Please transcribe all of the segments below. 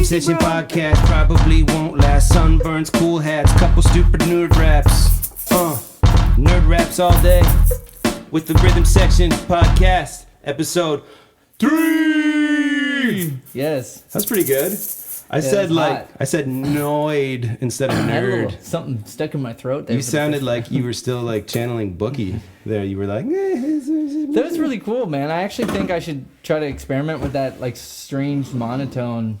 Rhythm Session Podcast probably won't last. Sunburns, cool hats, couple stupid nerd raps. Nerd raps all day with the Rhythm Section Podcast, episode 3. Yes. That's pretty good. I said noid instead of I had a nerd. little something stuck in my throat there. You sounded like you were still like channeling Bookie there. You were like, that was really cool, man. I actually think I should try to experiment with that like strange monotone.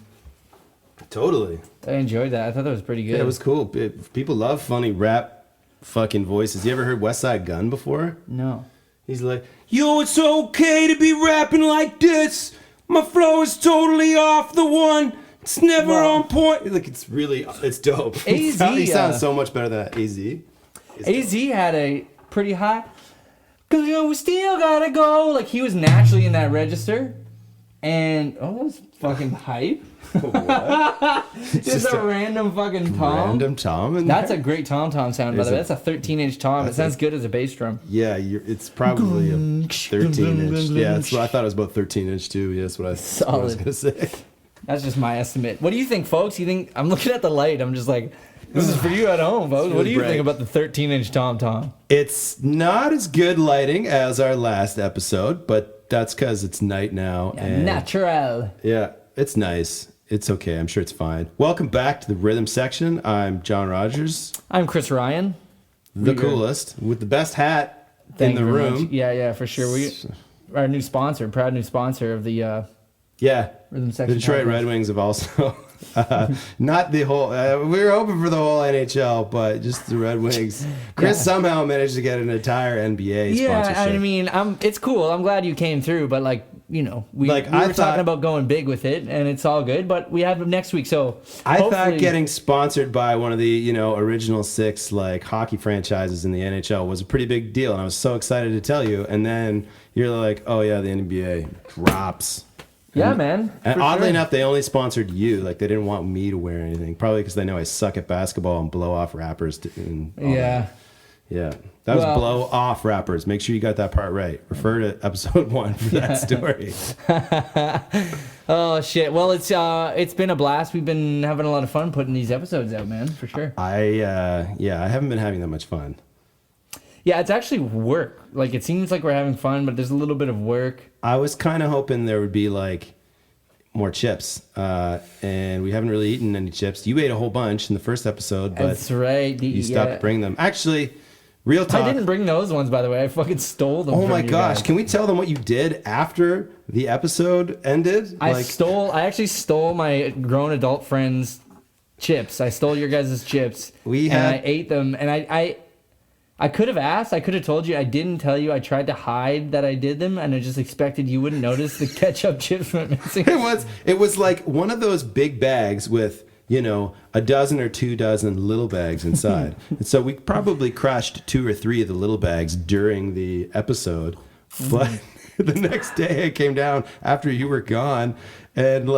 Totally. I enjoyed that. I thought that was pretty good. Yeah, it was cool. People love funny rap fucking voices. You ever heard West Side Gun before? No. He's like, yo, it's okay to be rapping like this. My flow is totally off the one. It's never on point. Like, it's dope. AZ, he sounds so much better than AZ. AZ had a pretty high, cause we still gotta go. Like, he was naturally in that register. And, that was fucking hype. What? Just a random fucking tom. Random tom in That's there? a great tom sound, by the way. That's a 13-inch tom. It sounds good as a bass drum. Yeah, it's probably a 13-inch. Yeah, I thought it was about 13-inch too. Yeah, that's what I was going to say. That's just my estimate. What do you think, folks? You think I'm looking at the light? I'm just like, this is for you at home, folks. What do you think about the 13-inch tom? It's not as good lighting as our last episode, but that's because it's night now. Yeah, and natural. Yeah, it's nice. It's okay. I'm sure it's fine. Welcome back to the Rhythm Section. I'm John Rogers. I'm Chris Ryan. The coolest, with the best hat in the room. Much. Yeah, for sure. Our new sponsor, proud new sponsor of the Rhythm Section. The Detroit podcast. Red Wings have also, not the whole, we were hoping for the whole NHL, but just the Red Wings. Chris somehow managed to get an entire NBA sponsorship. I mean, it's cool. I'm glad you came through, but we were talking about going big with it, and it's all good, but we have next week, so I thought getting sponsored by one of the, original 6 hockey franchises in the NHL was a pretty big deal, and I was so excited to tell you, and then you're like, oh yeah, the NBA drops. Yeah, man. And oddly enough, they only sponsored you. Like, they didn't want me to wear anything. Probably because they know I suck at basketball and blow off rappers. Yeah. That was blow off rappers. Make sure you got that part right. Refer to episode 1 for that story. Oh, shit. Well, it's been a blast. We've been having a lot of fun putting these episodes out, man, for sure. I haven't been having that much fun. Yeah, it's actually work. Like, it seems like we're having fun, but there's a little bit of work. I was kind of hoping there would be, more chips. And we haven't really eaten any chips. You ate a whole bunch in the first episode, but that's right. You stopped bringing them. Actually, real talk. I didn't bring those ones, by the way. I fucking stole them. Oh my gosh. Can we tell them what you did after the episode ended? I actually stole my grown adult friend's chips. I stole your guys' chips. And I ate them, and I could have asked. I could have told you. I didn't tell you. I tried to hide that I did them, and I just expected you wouldn't notice the ketchup chips went missing. It was like one of those big bags with, a dozen or 2 dozen little bags inside. And so we probably crushed 2 or 3 of the little bags during the episode. But the next day I came down after you were gone, and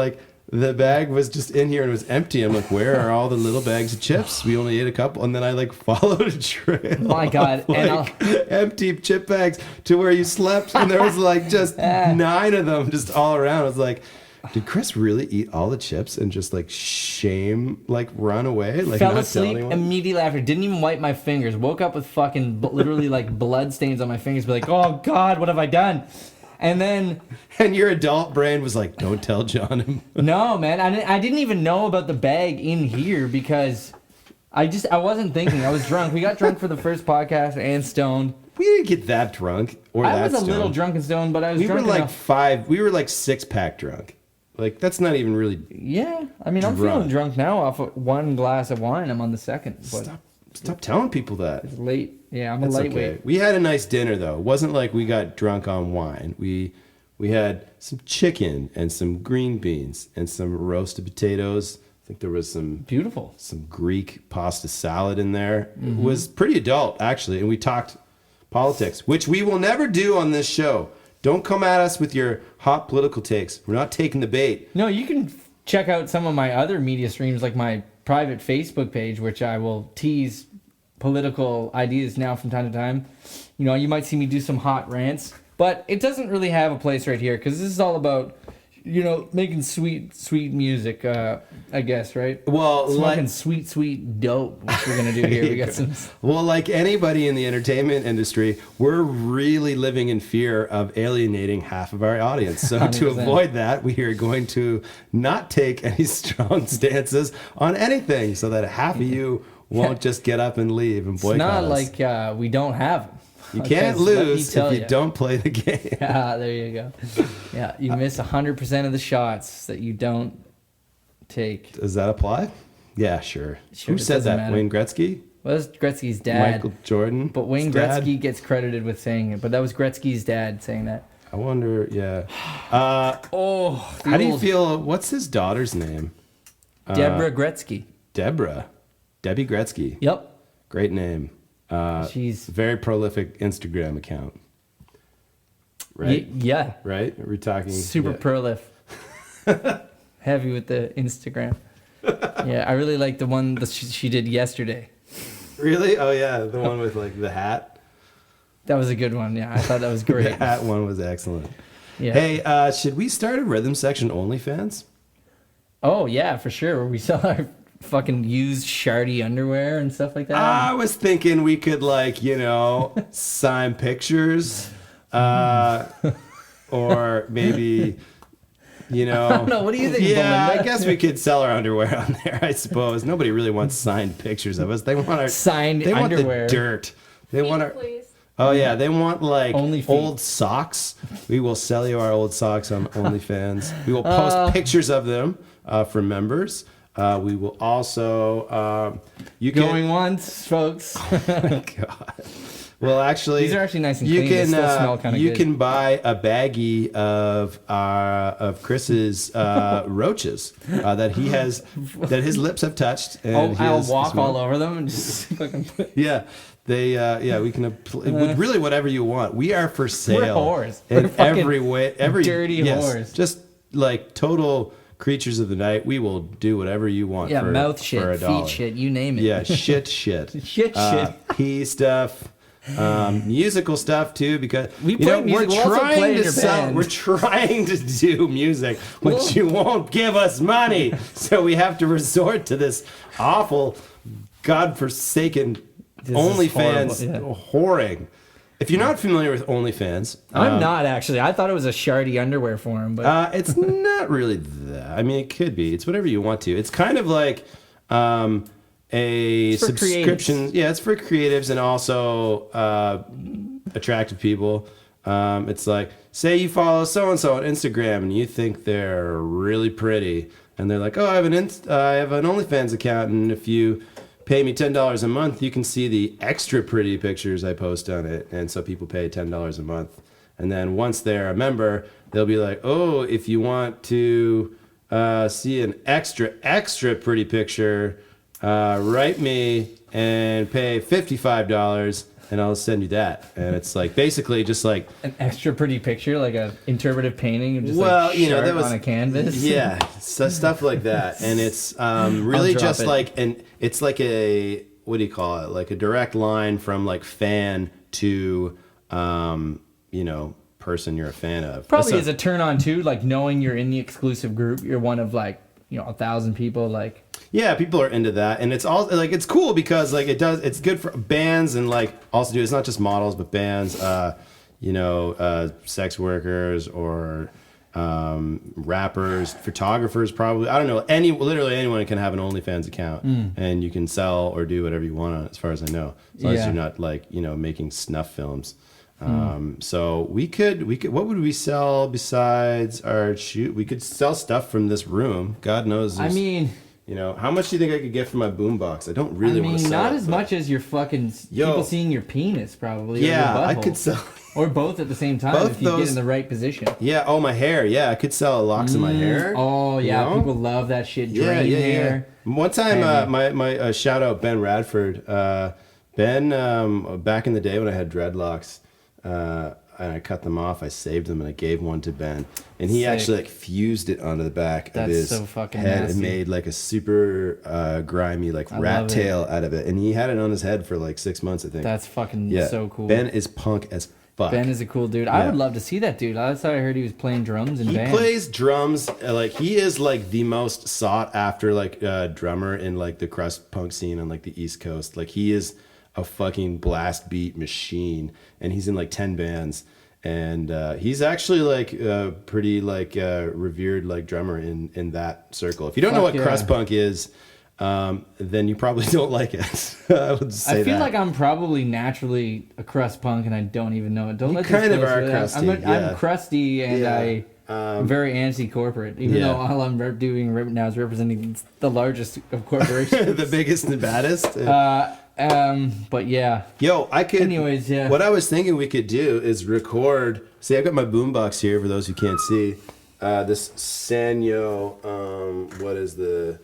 the bag was just in here and it was empty. I'm like, where are all the little bags of chips? We only ate a couple. And then I followed a trail. My God. Empty chip bags to where you slept. And there was just 9 of them just all around. I was like, did Chris really eat all the chips and just run away? Fell asleep immediately after. Didn't even wipe my fingers. Woke up with fucking literally blood stains on my fingers. Be like, oh God, what have I done? And then... And your adult brain was like, don't tell John. No, man. I didn't even know about the bag in here because I wasn't thinking. I was drunk. We got drunk for the first podcast and stoned. We didn't get that drunk or I was a little drunk and stoned, but I was drunk enough. We were 6-pack drunk. That's not even really... Yeah. I mean, I'm feeling drunk now off of 1 glass of wine. I'm on the second. But Stop telling people that. It's late. Yeah, I'm a lightweight. Okay. We had a nice dinner, though. It wasn't like we got drunk on wine. We had some chicken and some green beans and some roasted potatoes. I think there was some Greek pasta salad in there. Mm-hmm. It was pretty adult, actually. And we talked politics, which we will never do on this show. Don't come at us with your hot political takes. We're not taking the bait. No, you can check out some of my other media streams, like my private Facebook page, which I will tease political ideas now from time to time. You might see me do some hot rants, but it doesn't really have a place right here because this is all about making sweet music, I guess, right? Well, smoking sweet dope, which we're gonna do here. We got some. Well, like anybody in the entertainment industry, we're really living in fear of alienating half of our audience. So 100%. to avoid that, we are going to not take any strong stances on anything, so that half of you won't just get up and leave and boycott us. It's not like we don't have them. You can't lose if you don't play the game. Yeah, there you go. Yeah, you miss 100% of the shots that you don't take. Does that apply? Yeah, sure. Who said that? Matter. Wayne Gretzky? Well, that's Gretzky's dad. Michael Jordan? But Wayne Gretzky gets credited with saying it. But that was Gretzky's dad saying that. I wonder, yeah. How do you feel? What's his daughter's name? Deborah Gretzky. Debbie Gretzky. Yep. Great name. She's very prolific Instagram account. Right? Yeah. Right? We're talking super prolif. Heavy with the Instagram. Yeah, I really like the one that she did yesterday. Really? Oh yeah, the one with like the hat. That was a good one. Yeah, I thought that was great. The hat one was excellent. Yeah. Hey, should we start a rhythm section OnlyFans? Oh yeah, for sure. Where we sell our fucking used shardy underwear and stuff like that. I was thinking we could sign pictures, or maybe, I don't know. What do you think? Yeah, Belinda? I guess we could sell our underwear on there. I suppose nobody really wants signed pictures of us. They want our signed They want underwear. the dirt. They want our. Please. Oh yeah, they want Only feet. old socks. We will sell you our old socks on OnlyFans. We will post pictures of them for members. We will also Going once, folks. Oh my God. Well, actually, These are actually nice and clean. They still smell kind of you good. can buy a baggie of Chris's roaches that his lips have touched. And I'll walk all over them and just fucking put... Yeah. We can really whatever you want. We are for sale. We're whores. In We're fucking every way, dirty whores. Just like total creatures of the night. We will do whatever you want. Yeah, for, mouth for shit, $1. feet shit, you name it. Yeah, shit. Shit. Pee stuff. Musical stuff too, because We play music. We'll also play in your band. We're trying to do music, which you won't give us money, so we have to resort to this awful, godforsaken OnlyFans whoring. If you're not familiar with OnlyFans, I'm not actually. I thought it was a shardy underwear forum, but it's not really that. I mean, it could be. It's whatever you want to. It's kind of like a subscription. Creatives. Yeah, it's for creatives and also attractive people. It's like, say you follow so and so on Instagram and you think they're really pretty, and they're like, oh, I have an OnlyFans account, and if you pay me $10 a month, you can see the extra pretty pictures I post on it. And so people pay $10 a month. And then once they're a member, they'll be like, oh, if you want to see an extra pretty picture, write me and pay $55 and I'll send you that. And it's like basically just like an extra pretty picture, like a interpretive painting of just that was on a canvas. Yeah, so stuff like that. And it's really just it's like a, what do you call it? Like a direct line from like fan to person you're a fan of. Probably is a turn on too, like knowing you're in the exclusive group, you're one of 1,000 people, like. Yeah, people are into that, and it's all like it's cool because it's good for bands and also it's not just models but bands, sex workers or rappers, photographers, probably. I don't know. Literally anyone can have an OnlyFans account, and you can sell or do whatever you want on it, as far as I know, as long as you're not making snuff films. So we could what would we sell besides our shoot? We could sell stuff from this room. God knows. I mean. How much do you think I could get for my boombox? I don't really want to sell not it, as much as your fucking people seeing your penis, probably. Yeah, or your I could sell. Or both at the same time if you get in the right position. Yeah, oh, my hair. Yeah, I could sell locks of my hair. Oh, yeah, people love that shit. Drain hair. One time, my shout out Ben Radford. Ben, back in the day when I had dreadlocks, and I cut them off, I saved them, and I gave one to Ben. And he actually fused it onto the back of his head and made a super grimy rat tail out of it. And he had it on his head for 6 months, I think. That's fucking so cool. Ben is punk as fuck. Ben is a cool dude. I would love to see that dude. That's how I heard he was playing drums in bands. He plays drums. Like, he is like the most sought after like drummer in like the crust punk scene on like the East Coast. Like, he is a fucking blast beat machine, and he's in like 10 bands. And he's actually like a pretty like revered like drummer in that circle. If you don't know what crust punk is, then you probably don't like it. I would say I feel like I'm probably naturally a crust punk, and I don't even know it. Don't you let kind of are crusty. I'm crusty, and I'm very anti-corporate. Even though all I'm doing right now is representing the largest of corporations, the biggest and baddest. But yeah. Yo, I could. Anyways, yeah. What I was thinking we could do is record. See, I've got my boombox here for those who can't see. This Sanyo. What is the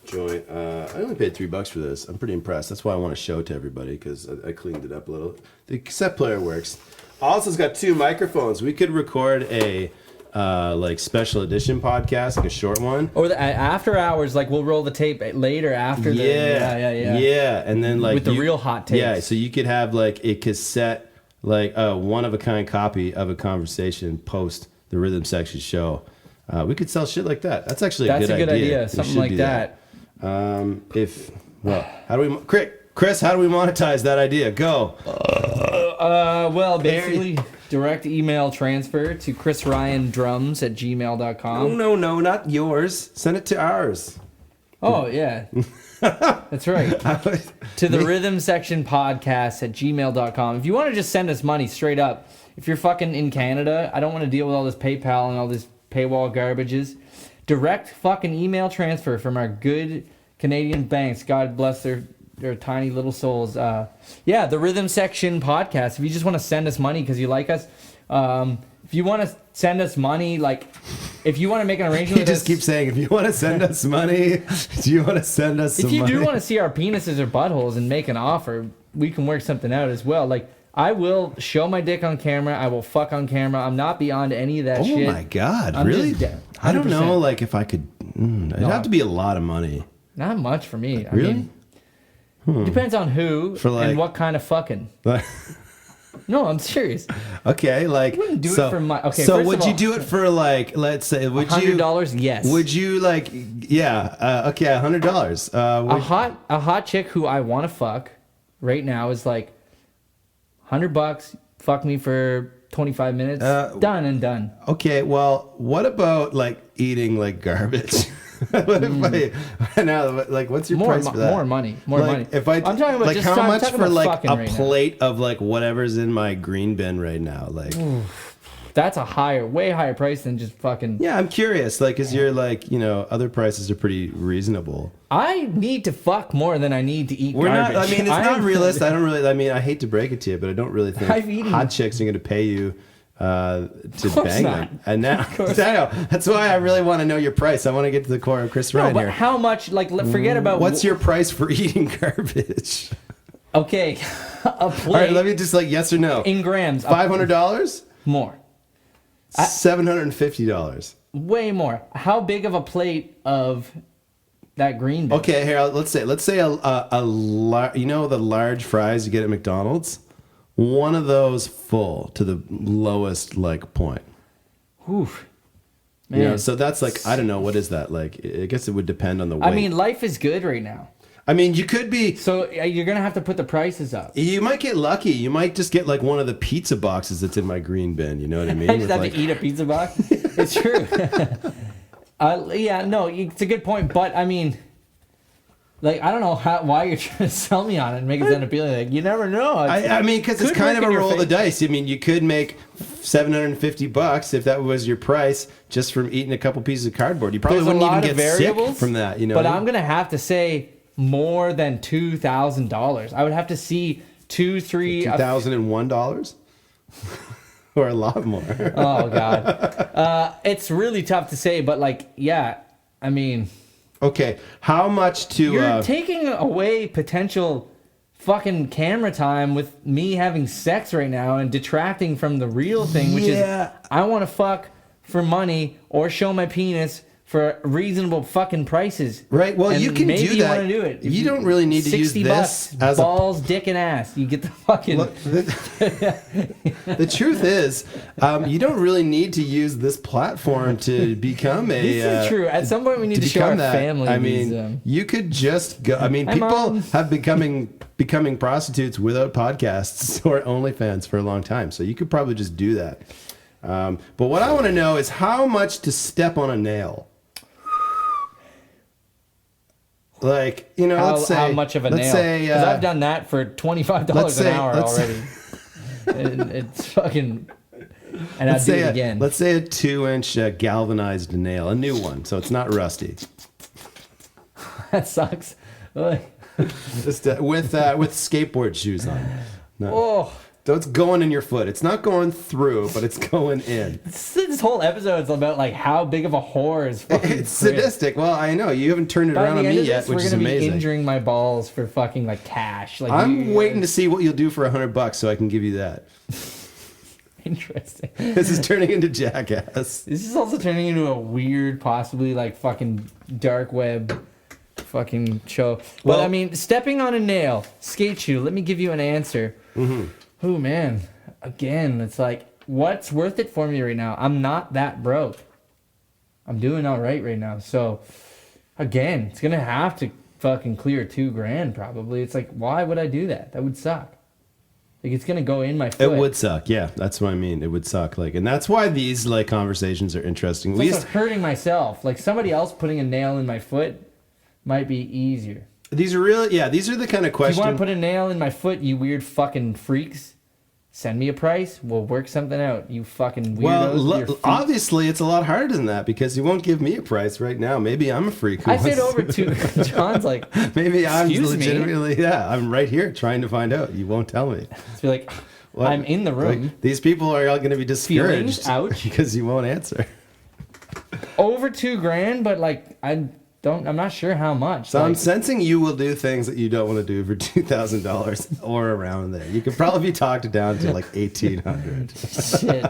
joint? I only paid $3 for this. I'm pretty impressed. That's why I want to show it to everybody, because I cleaned it up a little. The cassette player works. Also, it's got 2 microphones. We could record a like special edition podcast, like a short one, or the after hours. Like, we'll roll the tape later after. Yeah, and then like with the real hot takes. Yeah, so you could have like a cassette, like a one of a kind copy of a conversation post the Rhythm Section show. We could sell shit like that. That's actually a good idea. Something like that. How do we, Chris? How do we monetize that idea? Go. Well, basically, direct email transfer to chrisryandrums@gmail.com. No, not yours. Send it to ours. Oh, yeah. That's right. To the Rhythm Section Podcast@gmail.com. If you want to just send us money straight up, if you're fucking in Canada, I don't want to deal with all this PayPal and all this paywall garbages. Direct fucking email transfer from our good Canadian banks. God bless their tiny little souls. The Rhythm Section Podcast. If you just want to send us money because you like us, if you want to send us money, like, if you want to make an arrangement you just keep saying, if you want to send us money, do you want to send us some money? If you do want to see our penises or buttholes and make an offer, we can work something out as well. Like, I will show my dick on camera. I will fuck on camera. I'm not beyond any of that shit. Oh my God, really? I don't know, like, if I could, it'd have to be a lot of money. Not much for me. Really? I mean, depends on who and what kind of fucking. No, I'm serious. Okay, like, I wouldn't do it for my. Okay, so would you do it for, like, let's say, would you $100? Yes. Would you, like, okay, $100. A hot chick who I want to fuck right now is like $100. Fuck me for 25 minutes. Done and done. Okay, well, what about like eating like garbage? What if like, what's your price for that? More money. If I'm talking about like, how much for like a right plate of like whatever's in my green bin right now, like. That's a way higher price than just fucking. Yeah, I'm curious, like, cause you're like, other prices are pretty reasonable. I need to fuck more than I need to eat garbage. I mean, it's not realistic. I hate to break it to you, but I don't really think hot chicks are going to pay you to bang them. And now, that's why I really want to know your price. I want to get to the core of Chris Ryan here. How much, like, forget about. What's your price for eating garbage? Okay, a plate. All right, let me just, like, yes or no. In grams. $500? More. $750. Way more. How big of a plate of that green bin? Okay, here, let's say the large fries you get at McDonald's, one of those full to the lowest like point. Oof. Man. So that's like, I don't know, what is that like? I guess it would depend on the weight. I mean, life is good right now. I mean, you could be. So you're gonna have to put the prices up. You might get lucky. You might just get like one of the pizza boxes that's in my green bin. You know what I mean? I just have to eat a pizza box. It's true. It's a good point. But I mean, like, I don't know why you're trying to sell me on it and make it sound appealing. Like, you never know. I mean, because it's kind of a roll of the dice. I mean, you could make $750 if that was your price just from eating a couple pieces of cardboard. You probably wouldn't even get sick from that. But I'm gonna have to say more than $2,000. I would have to see $2,001 or a lot more. Oh God, it's really tough to say, but like, yeah, I mean, okay, how much to? You're taking away potential fucking camera time with me having sex right now and detracting from the real thing, which is I want to fuck for money or show my penis for reasonable fucking prices. Right. Well, And you can maybe do you that. want to do it. If You don't really need to use $60 this as balls, dick, and ass. You get the fucking. Look, the truth is, you don't really need to use this platform to become a. This is true. At some point, we need to show our family. I mean, these, you could just go. I mean, Hi, people Mom. have becoming prostitutes without podcasts or OnlyFans for a long time. So you could probably just do that. But what I want to know is how much to step on a nail. Like, you know, let's say how much of a nail? Because I've done that for $25 an hour already. And it's fucking. And I'd do it again. Let's say a 2-inch galvanized nail, a new one, so it's not rusty. That sucks. Just with skateboard shoes on. No. Oh. So it's going in your foot. It's not going through, but it's going in. This whole episode is about like how big of a whore is fucking. It's sadistic. Well, I know you haven't turned it around on me yet, which is amazing. We're gonna be injuring my balls for fucking like cash. Like I'm waiting to see what you'll do for $100, so I can give you that. Interesting. This is turning into Jackass. This is also turning into a weird, possibly like fucking dark web fucking show. Well, but I mean, stepping on a nail, skate shoe. Let me give you an answer. Mm-hmm. Oh man, again, it's like, what's worth it for me right now? I'm not that broke. I'm doing all right now. So, again, it's gonna have to fucking clear $2,000 probably. It's like, why would I do that? That would suck. Like, it's gonna go in my foot. It would suck. Yeah, that's what I mean. It would suck. Like, and that's why these like conversations are interesting. It's also hurting myself. Like somebody else putting a nail in my foot might be easier. These are really, yeah. These are the kind of questions. If you want to put a nail in my foot, you weird fucking freaks, send me a price. We'll work something out. You fucking weirdos. Well, obviously, it's a lot harder than that because you won't give me a price right now. Maybe I'm a freak. I said over to John's like, maybe I'm legitimately, yeah, I'm right here trying to find out. You won't tell me. It's like, I'm in the room. Like, these people are all going to be discouraged. Ouch. Because you won't answer. Over $2,000, but like I'm not sure how much. So I'm sensing you will do things that you don't want to do for $2,000 or around there. You could probably be talked down to like $1,800. Shit.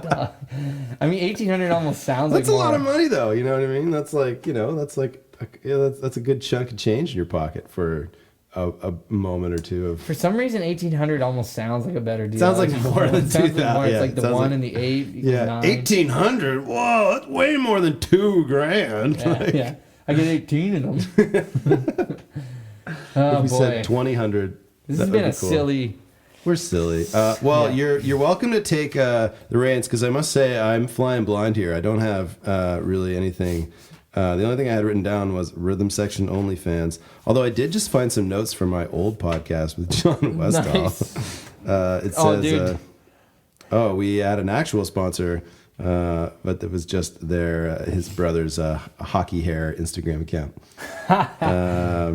I mean, $1,800 almost sounds that's like a lot of money, though. You know what I mean? That's like, you know, that's like that's a good chunk of change in your pocket for a moment or two of. For some reason, $1,800 almost sounds like a better deal. Sounds like more than $2,000. Like it's yeah, like the 1 and the 8. Yeah, 9. $1,800. Whoa, that's way more than $2,000. Yeah, like, yeah. I get 18 of them. Oh, if we boy. said 2,000. This has been a silly. We're silly. You're welcome to take the reins because I must say I'm flying blind here. I don't have really anything. The only thing I had written down was rhythm section OnlyFans. Although I did just find some notes from my old podcast with John Westall. Nice. It says, we had an actual sponsor. But it was just his brother's hockey hair Instagram account.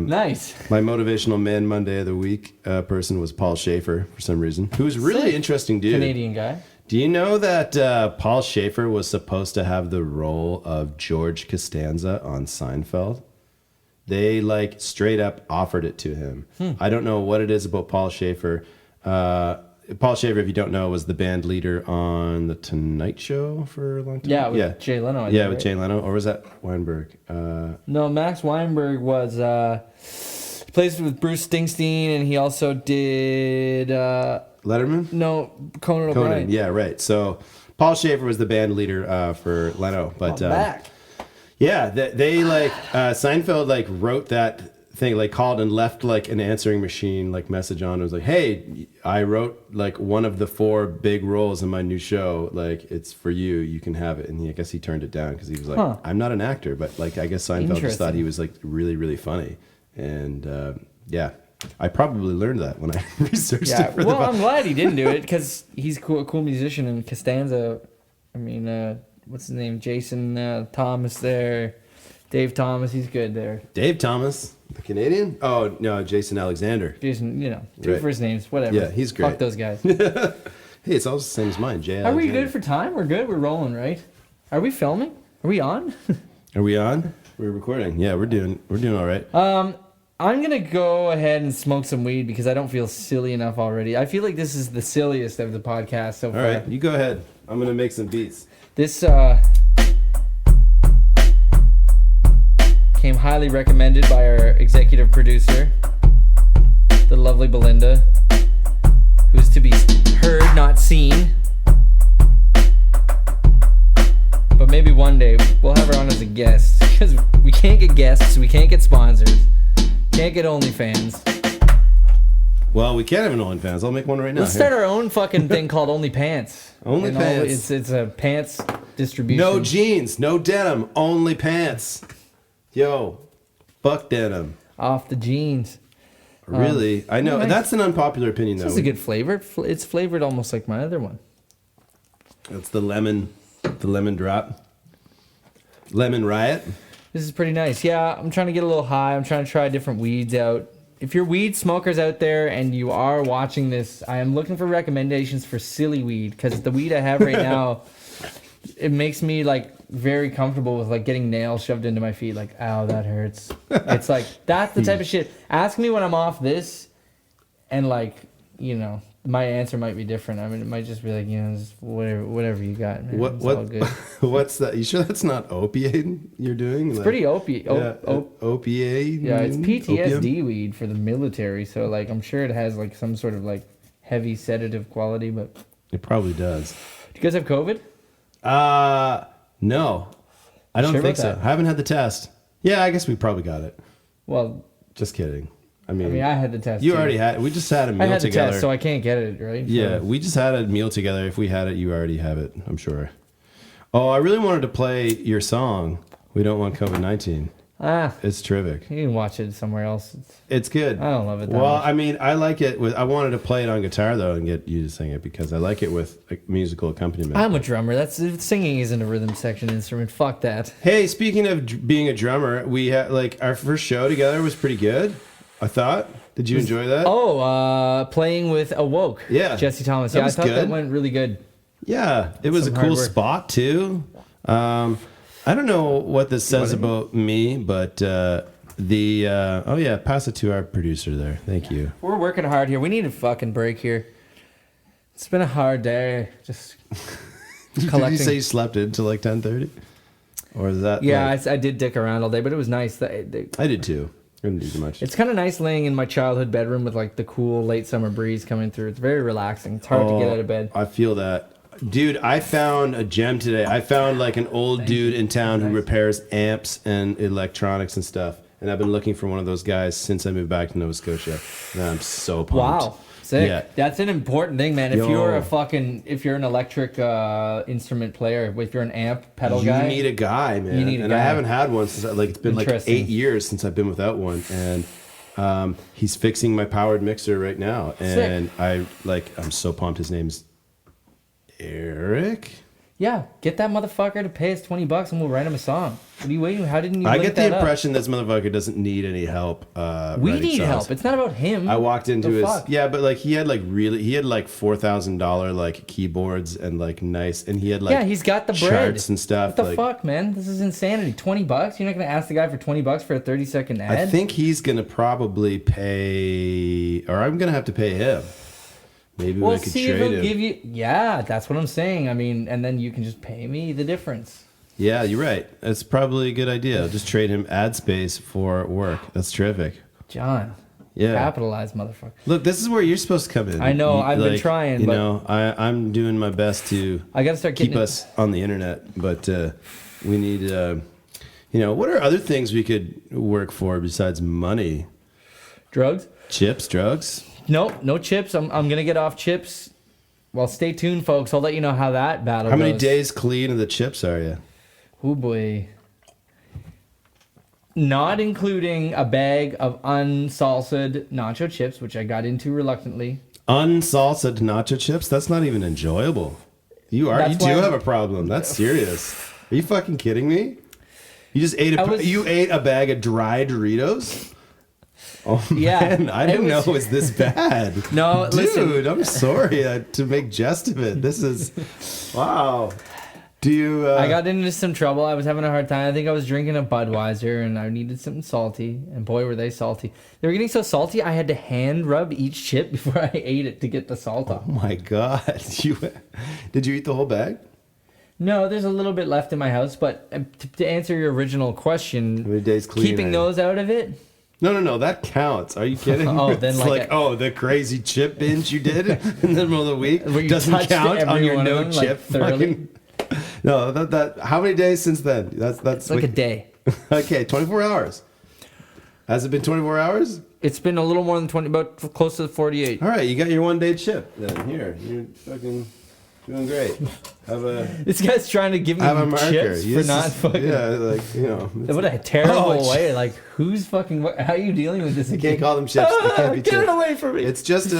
Nice. My motivational man Monday of the week person was Paul Schaefer for some reason, who was a really interesting dude. Canadian guy. Do you know that Paul Schaefer was supposed to have the role of George Costanza on Seinfeld? They like straight up offered it to him. I don't know what it is about Paul Schaefer. Paul Schaefer, if you don't know, was the band leader on The Tonight Show for a long time. Yeah, with Jay Leno. I think, with Jay Leno. Or was that Weinberg? No, Max Weinberg was... he plays with Bruce Springsteen, and he also did... Letterman? No, Conan O'Brien. Yeah, right. So Paul Schaefer was the band leader for Leno. But back. Yeah, they like... Seinfeld like wrote that... thing, like called and left like an answering machine like message on. It was like, hey, I wrote like one of the 4 big roles in my new show, like it's for you, you can have it. And I guess he turned it down because he was like, I'm not an actor, but like I guess Seinfeld just thought he was like really, really funny. And yeah, I probably learned that when I researched it for I'm glad he didn't do it because he's a cool musician. And Costanza, I mean, what's his name, Jason Thomas there, Dave Thomas, he's good there. Dave Thomas, the Canadian? Oh, no, Jason Alexander. Jason, 2 first names, whatever. Yeah, he's great. Fuck those guys. Hey, it's all the same as mine, Jay Are Alexander. we good for time? We're good? We're rolling, right? Are we filming? Are we on? Are we on? We're recording. Yeah, we're doing all right. I'm going to go ahead and smoke some weed because I don't feel silly enough already. I feel like this is the silliest of the podcast so far. All right, you go ahead. I'm going to make some beats. This, came highly recommended by our executive producer, the lovely Belinda, who's to be heard, not seen. But maybe one day we'll have her on as a guest, because we can't get guests, we can't get sponsors, can't get OnlyFans. Well, we can't have an OnlyFans. I'll make one right now. Let's start our own fucking thing called OnlyPants. OnlyPants. It's a pants distribution. No jeans, no denim, only pants. Yo, fuck denim. Off the jeans. Really? I know. nice. That's an unpopular opinion, though. This is a good flavor. It's flavored almost like my other one. That's the lemon drop. Lemon riot. This is pretty nice. Yeah, I'm trying to get a little high. I'm trying to try different weeds out. If you're weed smokers out there and you are watching this, I am looking for recommendations for silly weed, because the weed I have right now, it makes me like very comfortable with like getting nails shoved into my feet. Like, ow, that hurts. It's like, that's the type of shit. Ask me when I'm off this, and like, you know, my answer might be different. I mean, it might just be like, you know, just whatever you got, man. It's all good. What's that? You sure that's not opiate you're doing? It's pretty opiate. Opiate? Yeah, it's PTSD Opium? weed for the military. So like, I'm sure it has like some sort of like heavy sedative quality, but It probably does. do you guys have COVID? No. I don't Sure think about so. that? I haven't had the test. Yeah, I guess we probably got it. Well, Just kidding. I mean, I had the test. you too. already had. We just had a I meal had the together. test, so I can't get it, right? Yeah, So- we just had a meal together. If we had it, you already have it. I'm sure. Oh, I really wanted to play your song. We don't want COVID-19. It's terrific. You can watch it somewhere else. It's good. I don't love it that Well, much. I mean, I like it with. I wanted to play it on guitar though and get you to sing it because I like it with a musical accompaniment. I'm a drummer. Singing isn't a rhythm section instrument. Fuck that. Hey, speaking of being a drummer, we had like our first show together was pretty good. I thought. Did you enjoy that? Playing with Awoke. Yeah. Jesse Thomas. That Yeah, I was thought that good. went really good. Yeah, it was Some a cool hard work. spot too. I don't know what this says about me, but pass it to our producer there. Thank you. We're working hard here. We need a fucking break here. It's been a hard day. Just Did collecting. you say you slept until like 10:30? Or is that? Yeah, like- I did dick around all day, but it was nice. I did too. I didn't do too much. It's kind of nice laying in my childhood bedroom with like the cool late summer breeze coming through. It's very relaxing. It's hard to get out of bed. I feel that. Dude, I found a gem today. I found like an old dude in town who repairs amps and electronics and stuff. And I've been looking for one of those guys since I moved back to Nova Scotia. And I'm so pumped. Wow. Sick. Yeah. That's an important thing, man. If Yo. you're an electric instrument player, if you're an amp pedal You guy, need a guy, man. You need a and guy. I haven't had one since it's been like Interesting. 8 years since I've been without one. And he's fixing my powered mixer right now. And I'm so pumped. His name's Eric. yeah, get that motherfucker to pay us $20 and we'll write him a song. What are you waiting? How didn't you? I link get the that up? impression this motherfucker doesn't need any help. We writing need songs. help. It's not about him. I walked into The his fuck? but like he had like $4,000 like keyboards and like nice, and he had like yeah, he's got the bread. charts and stuff. What the like, fuck, man? This is insanity. $20? You're not gonna ask the guy for $20 for a 30-second ad? I think he's gonna probably pay, or I'm gonna have to pay him. Maybe We'll we could see if trade he'll him. give you. Yeah, that's what I'm saying. I mean, and then you can just pay me the difference. Yeah, you're right. That's probably a good idea. Just trade him ad space for work. That's terrific. John, Yeah. capitalize, motherfucker. Look, this is where you're supposed to come in. I know, I've been trying, You but- know, I'm doing my best to I gotta start getting keep us on the internet, but we need, what are other things we could work for besides money? drugs. Chips, drugs? No chips. I'm gonna get off chips. Well, stay tuned, folks. I'll let you know how that battle How goes. many days clean of the chips are you? Oh boy. Not including a bag of unsalsed nacho chips, which I got into reluctantly. Unsalted nacho chips? That's not even enjoyable. You That's do why- have a problem. That's serious. Are you fucking kidding me? You just ate you ate a bag of dry Doritos? Oh Yeah, man, I didn't know it was this bad. No, dude, listen. I'm sorry to make jest of it. This is wow. Do you? I got into some trouble. I was having a hard time. I think I was drinking a Budweiser and I needed something salty. And boy, were they salty. They were getting so salty, I had to hand rub each chip before I ate it to get the salt off. Oh my god! Did you eat the whole bag? No, there's a little bit left in my house, but to answer your original question, how many days cleaning? Keeping those out of it. No, that counts. Are you kidding? Oh, then it's the crazy chip binge you did in the middle of the week doesn't count on your no chip. No, that. How many days since then? That's like a day. Okay, 24 hours. Has it been 24 hours? It's been a little more than 20, about close to 48. All right, you got your 1 day chip. Then here, you're fucking doing great. This guy's trying to give me chips for not fucking. Yeah, like What a terrible way. Like, who's fucking? How are you dealing with this? You can't call them chips. They can't be chips. Get it away from me. It's just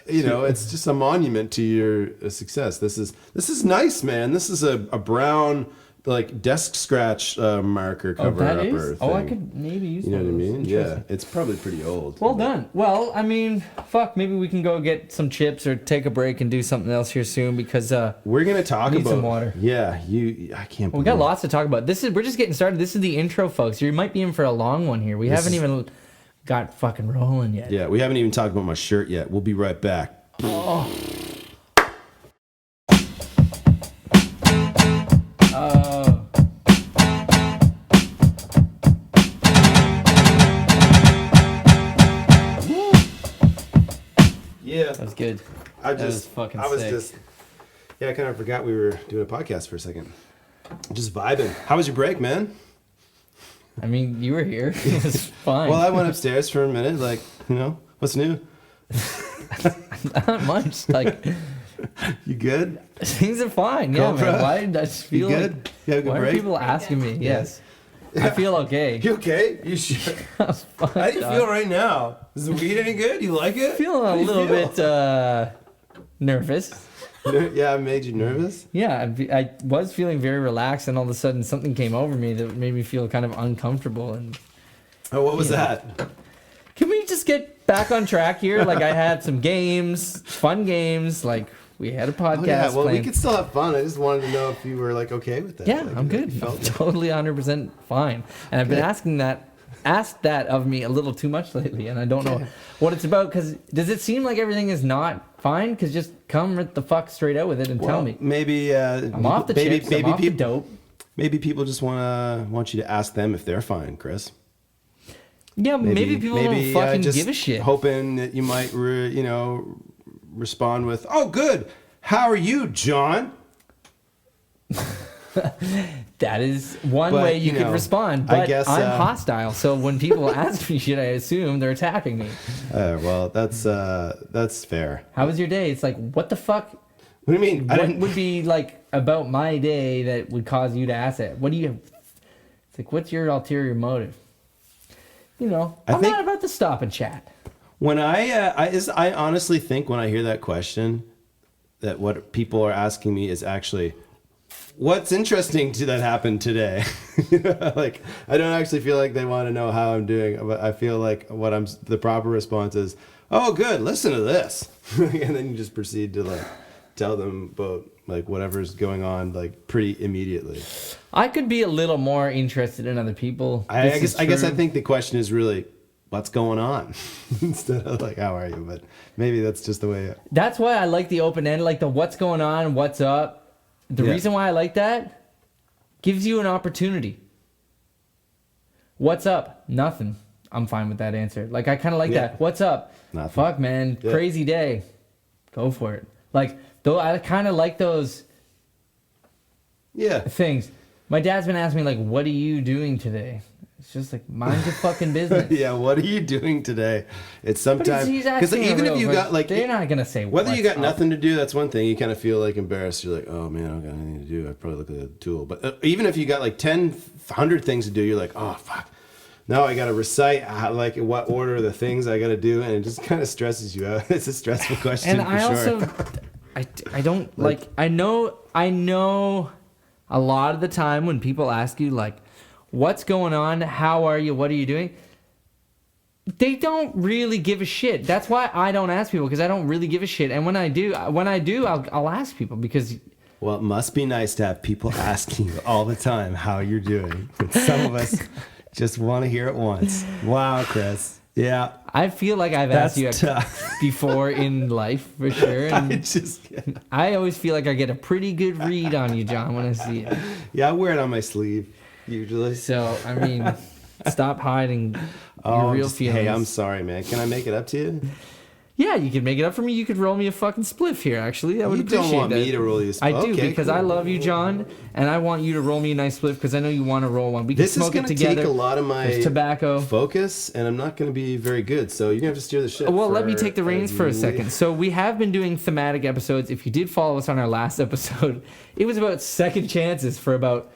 it's just a monument to your success. This is nice, man. This is a brown like desk scratch marker cover upper thing. I could maybe use. You know what I mean? Yeah, it's probably pretty old. Well done. Well, I mean, fuck. Maybe we can go get some chips or take a break and do something else here soon because we're gonna talk about some water. Yeah, I can't. We got lots to talk about. We're just getting started. This is the intro, folks. You might be in for a long one here. We haven't even got fucking rolling yet. Yeah, we haven't even talked about my shirt yet. We'll be right back. Oh. Yeah, that was good. I kind of forgot we were doing a podcast for a second. Just vibing. How was your break, man? I mean, you were here. It was fine. Well, I went upstairs for a minute. Like, what's new? Not much. Like, you good? Things are fine. Yeah, man. Why did I just feel you good? Like? You have a good why break? are people asking me? Yes. I feel okay. You okay? You sure? How do you feel right now? Is the weed any good? You like it? Feeling a little bit nervous. Yeah, it made you nervous? Yeah, I was feeling very relaxed, and all of a sudden something came over me that made me feel kind of uncomfortable. And what was that? Can we just get back on track here? Like, I had some games, fun games, like... We had a podcast. Well, we could still have fun. I just wanted to know if you were like okay with that. Yeah, like, I'm good. I'm totally 100% fine. And I've been asked that of me a little too much lately, and I don't know what it's about. Because does it seem like everything is not fine? Because just come the fuck straight out with it and tell me. Maybe I'm off the chips. I'm off the dope. Maybe people just want you to ask them if they're fine, Chris. Yeah, maybe people don't fucking give a shit. Hoping that you might, respond with, "Oh, good. How are you, John?" That is one way you could respond. But I guess, I'm hostile, so when people ask me shit, I assume they're attacking me. Well, that's fair. How was your day? It's like, what the fuck? What do you mean? What would be like about my day that would cause you to ask that? What do you? It's like, what's your ulterior motive? I'm not about to stop and chat. When I honestly think when I hear that question, that what people are asking me is actually, what's interesting that happened today? Like, I don't actually feel like they want to know how I'm doing, but I feel like the proper response is, oh, good, listen to this. And then you just proceed to like tell them about like whatever's going on like pretty immediately. I could be a little more interested in other people. I guess I think the question is really, what's going on instead of like how are you, but maybe that's just the way that's why I like the open end, like the what's going on, what's up. The reason why I like that gives you an opportunity. What's up? Nothing. I'm fine with that answer. Like, I kind of like that. What's up? Nothing. Fuck, man. Crazy day. Go for it. Like, though, I kind of like those things. My dad's been asking me, like, what are you doing today? It's just like, mind your fucking business. Yeah, what are you doing today? It's sometimes because even if you got like, they're not gonna say whether you got nothing to do. That's one thing. You kind of feel like embarrassed. You're like, oh man, I don't got anything to do. I probably look at a tool. But even if you got like 100 things to do, you're like, oh fuck. Now I got to recite like what order the things I got to do, and it just kind of stresses you out. It's a stressful question. And I also, I don't like. I know a lot of the time when people ask you like, what's going on? How are you? What are you doing? They don't really give a shit. That's why I don't ask people, because I don't really give a shit. And when I do, I'll ask people because. Well, it must be nice to have people asking you all the time how you're doing. But some of us just want to hear it once. Wow, Chris. Yeah. I feel like I've asked you before in life, for sure. And I always feel like I get a pretty good read on you, John, when I see it. Yeah, I wear it on my sleeve, usually. So, I mean, stop hiding your real feelings. Hey, I'm sorry, man. Can I make it up to you? Yeah, you could make it up for me. You could roll me a fucking spliff here, actually. I would appreciate that. You don't want me to roll you a spliff? I do, because I love you, John, and I want you to roll me a nice spliff because I know you want to roll one. We can smoke it together. This is going to take a lot of my tobacco focus, and I'm not going to be very good, so you're going to have to steer the ship. Well, let me take the reins for a second. So we have been doing thematic episodes. If you did follow us on our last episode, it was about second chances for about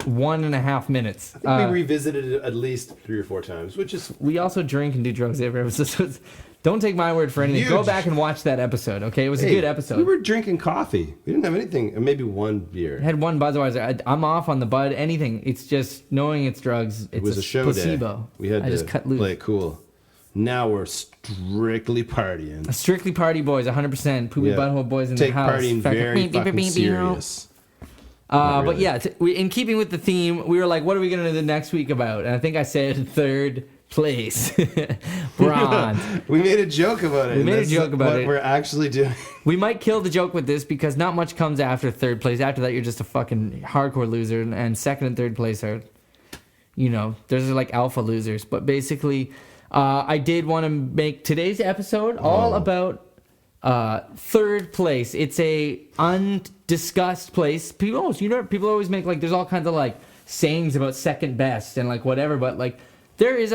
1.5 minutes. I think we revisited it at least 3 or 4 times, which is... We also drink and do drugs every episode, so don't take my word for anything. Go back and watch that episode, okay? It was a good episode. We were drinking coffee. We didn't have anything, maybe one beer. I had one Budweiser. I'm off on the bud, anything. It's just knowing it's drugs. It was a show placebo. Day. We had to just cut loose. Play it cool. Now we're strictly partying. Strictly party boys, 100%. Poopy butthole boys in the house. Take partying very fucking serious. Really. But yeah, in keeping with the theme, we were like, what are we going to do the next week about? And I think I said third place. Bronze. We made a joke about it. We made a joke about it. What we're actually doing. We might kill the joke with this because not much comes after third place. After that, you're just a fucking hardcore loser. And second and third place are, those are like alpha losers. But basically, I did want to make today's episode all about third place. It's a undiscussed place. People always make like there's all kinds of like sayings about second best and like whatever, but like there's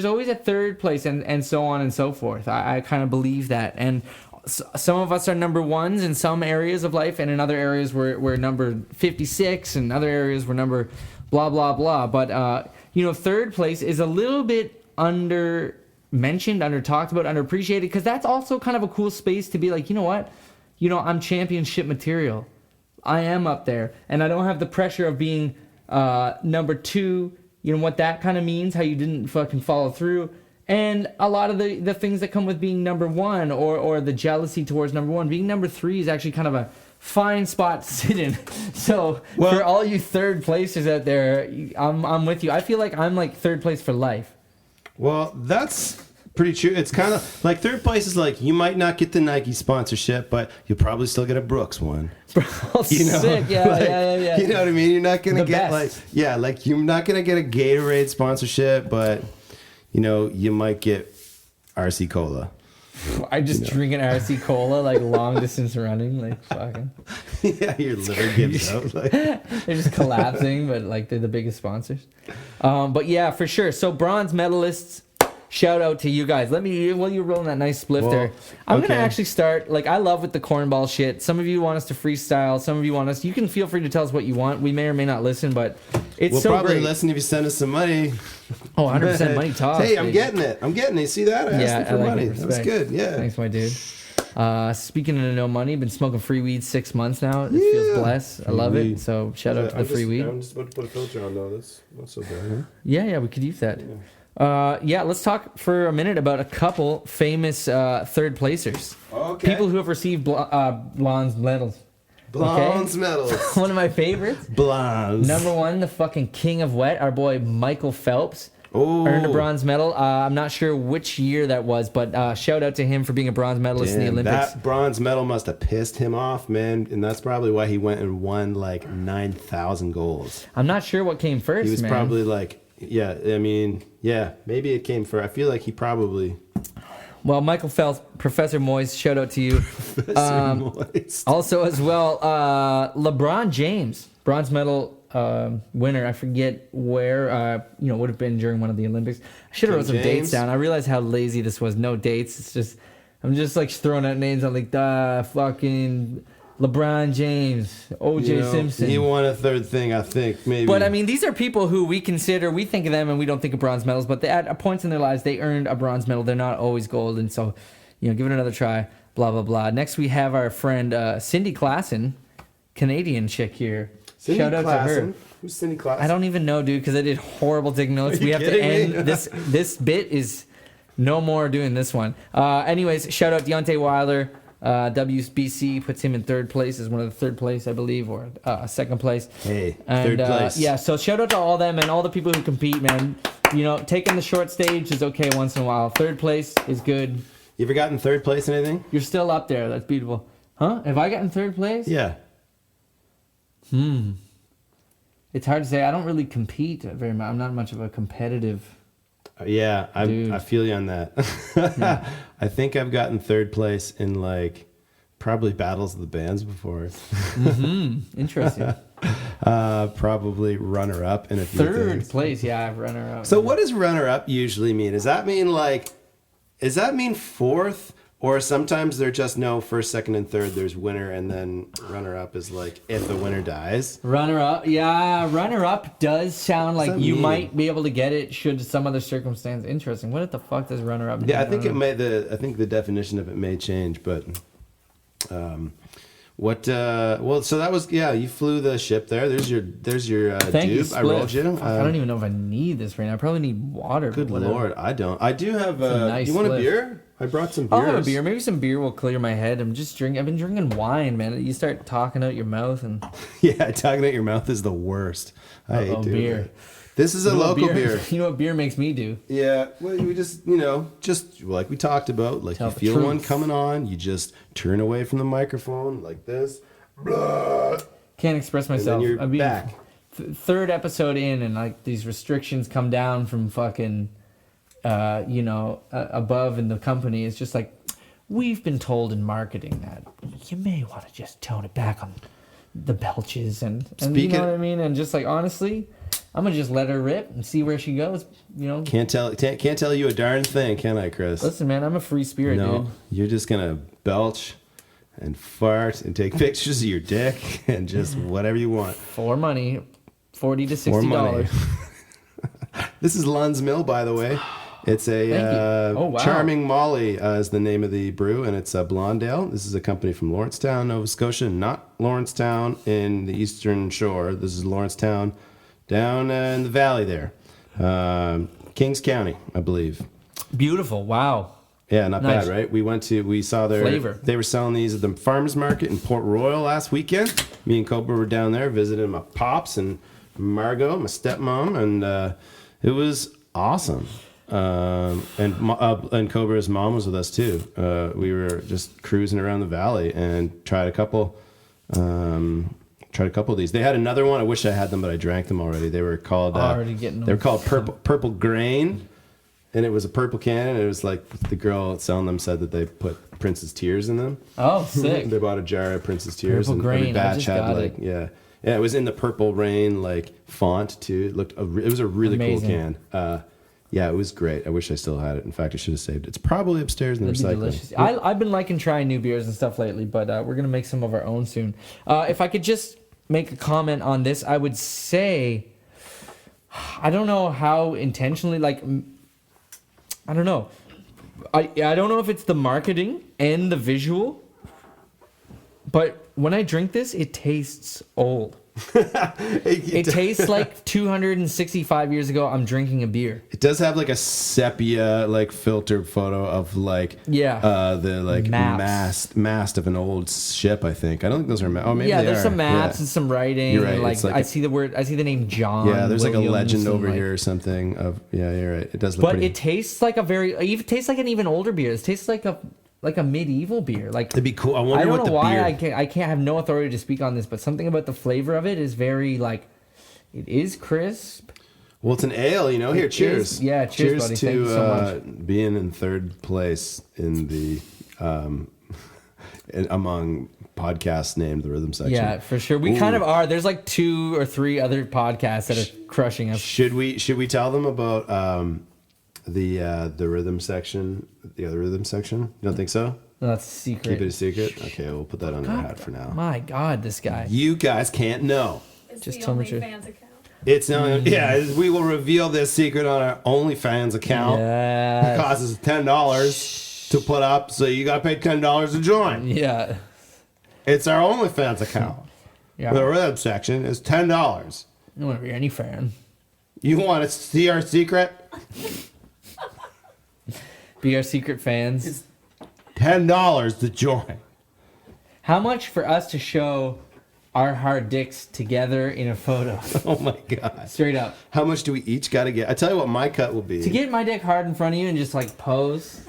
always a third place and so on and so forth. I kind of believe that. And some of us are number ones in some areas of life, and in other areas we're number 56, and other areas we're number blah blah blah. But third place is a little bit under mentioned, under talked about, underappreciated, because that's also kind of a cool space to be like, you know what, I'm championship material. I am up there, and I don't have the pressure of being number 2. You know what that kind of means, how you didn't fucking follow through, and a lot of the things that come with being number 1, or the jealousy towards number 1. Being number 3 is actually kind of a fine spot to sit in. So for all you third placers out there, I'm with you. I feel like I'm like third place for life. Well, that's pretty true. It's kind of like third place is like you might not get the Nike sponsorship, but you'll probably still get a Brooks one. Sick. Yeah. You know what I mean? You're not gonna get best. like you're not gonna get a Gatorade sponsorship, but you might get RC Cola. I just drink an RC Cola like long distance running, like fucking. Yeah, your liver gives out. Like. They're just collapsing, but like they're the biggest sponsors. But yeah, for sure. So bronze medalists. Shout out to you guys. While you're rolling that nice spliff there, I'm going to actually start. Like, I love with the cornball shit. Some of you want us to freestyle. Some of you want us. You can feel free to tell us what you want. We may or may not listen, but it's we'll so probably great. Listen if you send us some money. Oh, 100% money talks. Hey, I'm getting it. See that? I asked them for money. That's good. Yeah. Thanks, my dude. Speaking of no money, been smoking free weed 6 months now. It feels blessed. I love it. So shout out to the free weed. I'm just about to put a filter on though. That's not so bad. Huh? Yeah, we could use that. Let's talk for a minute about a couple famous third placers. Okay. People who have received bronze medals. Bronze medals. One of my favorites. Bronze. Number 1, the fucking king of wet, our boy Michael Phelps. Ooh. Earned a bronze medal. I'm not sure which year that was, but shout out to him for being a bronze medalist in the Olympics. That bronze medal must have pissed him off, man, and that's probably why he went and won like 9,000 goals. I'm not sure what came first, He was probably like... Yeah, I mean, maybe it came for. I feel like he probably. Well, Michael Phelps, Professor Moyes, shout out to you. Professor Moyes. Also, as well, LeBron James, bronze medal winner. I forget where. Would have been during one of the Olympics. I should have wrote some dates down. I realized how lazy this was. No dates. It's just I'm just like throwing out names. I'm like, fucking. LeBron James, O.J. Simpson. He won a third thing, I think, maybe. But, I mean, these are people who we think of them and we don't think of bronze medals, but at points in their lives, they earned a bronze medal. They're not always gold, and so, give it another try, blah, blah, blah. Next, we have our friend Cindy Klassen, Canadian chick here. Shout out to her. Who's Cindy Klassen? I don't even know, dude, because I did horrible taking notes. We have to end this bit is no more doing this one. Anyways, shout out Deontay Wilder. WBC puts him in third place as one of the third place, I believe, or second place. Hey, third place. So shout out to all them and all the people who compete, man. You know, taking the short stage is okay once in a while. Third place is good. You ever gotten third place in anything? You're still up there. That's beautiful. Huh? Have I gotten third place? Yeah. It's hard to say. I don't really compete very much. I'm not much of a competitive. Yeah, I feel you on that. I think I've gotten third place in like probably battles of the bands before. Interesting. Probably runner up in a few Third things. place, yeah, runner up. So what does runner up usually mean? Does that mean fourth? Or sometimes they're just no first, second, and third. There's winner, and then runner up is like if the winner dies. Runner up, yeah. Runner up does sound like you mean? might be able to get it should some other circumstance. Interesting. What the fuck does runner up mean? Yeah, I think I think the definition of it may change, but well, so that was you flew the ship there. There's your Thank you, dupe. I rolled you. Fuck, I don't even know if I need this right now. I probably need water. Good but whatever. Lord, I don't. I do have. nice you want spliff. a beer? I brought some beers. I'll have a beer. Maybe some beer will clear my head. I've been drinking wine, man. You start talking out your mouth and. Yeah, talking out your mouth is the worst. I hate doing beer. that. This is a local beer. You know what beer makes me do? Yeah, well, we just like we talked about, like Tell you the feel truth. one coming on, you just turn away from the microphone like this. Blah. Can't express And myself. then you're I mean, back. Third episode in, and like these restrictions come down from fucking, above in the company. It's just like, we've been told in marketing that you may want to just tone it back on the belches and you know what I mean. And just like honestly, I'm gonna just let her rip and see where she goes. You know, Can't tell you a darn thing, can I, Chris? listen, man, I'm a free spirit, No, dude. you're just gonna belch and fart and take pictures of your dick and just whatever you want. For money, $40 to For money. $60. This is Lund's Mill, by the way. It's Thank you. Oh, wow. Charming Molly is the name of the brew, and it's Blondale. This is a company from Lawrencetown, Nova Scotia, not Lawrencetown in the Eastern Shore. This is Lawrencetown down in the valley there. Kings County, I believe. Beautiful. Wow. Yeah, not Nice. bad, right? We saw their Flavor. They were selling these at the farmers market in Port Royal last weekend. Me and Cobra were down there visiting my pops and Margot, my stepmom, and it was awesome. And Cobra's mom was with us too. We were just cruising around the valley and tried a couple of these. They had another one. I wish I had them, but I drank them already. They were called purple grain. And it was a purple can, and it was like the girl selling them said that they put Prince's Tears in them. Oh, sick. They bought a jar of Prince's Tears, Purple and Grain, every I batch just had got like it. yeah, it was in the Purple Rain like font too. It was a really Amazing. cool can. Yeah, it was great. I wish I still had it. In fact, I should have saved it. It's probably upstairs in the That'd be recycling. delicious. I've been liking trying new beers and stuff lately, but we're gonna make some of our own soon. If I could just make a comment on this, I would say, I don't know how intentionally, like, I don't know. I don't know if it's the marketing and the visual, but when I drink this, it tastes old. It tastes like 265 years ago I'm drinking a beer. It does have like a sepia like filtered photo of like the like mast of an old ship. I think I don't think those are maybe there's are. some maps and some writing. You're right. And like, It's like I see the name John. Yeah, there's like a Williams legend and over like, here or something of you're right. It does look but pretty. it tastes like it tastes like an even older beer. It tastes like a medieval beer. Like It'd be cool. I wonder I don't what know the why beer. I can't have no authority to speak on this, but something about the flavor of it is very like, it is crisp. Well, it's an ale, you know. Here, cheers. Cheers, buddy. to Thank you so much. Being in third place in the among podcasts named the Rhythm Section. Yeah, for sure. We kind of are. There's like 2 or 3 other podcasts that are crushing us. Should we tell them about the Rhythm Section? The other Rhythm Section? You don't think so? No, that's a secret. Keep it a secret. Okay, we'll put that on our hat for now. My God, this guy. You guys can't know. It's Just the tell me truth. OnlyFans account. It's not. We will reveal this secret on our OnlyFans account. Yeah. It costs us $10 to put up, so you got to pay $10 to join. Yeah. It's our OnlyFans account. Yeah. The Rhythm Section is $10. You don't want to be any fan. You want to see our secret? Be our secret fans. It's $10 to join. How much for us to show our hard dicks together in a photo. Oh my god! Straight up. How much do we each got to get? I tell you what, my cut will be To get my dick hard in front of you and just like pose.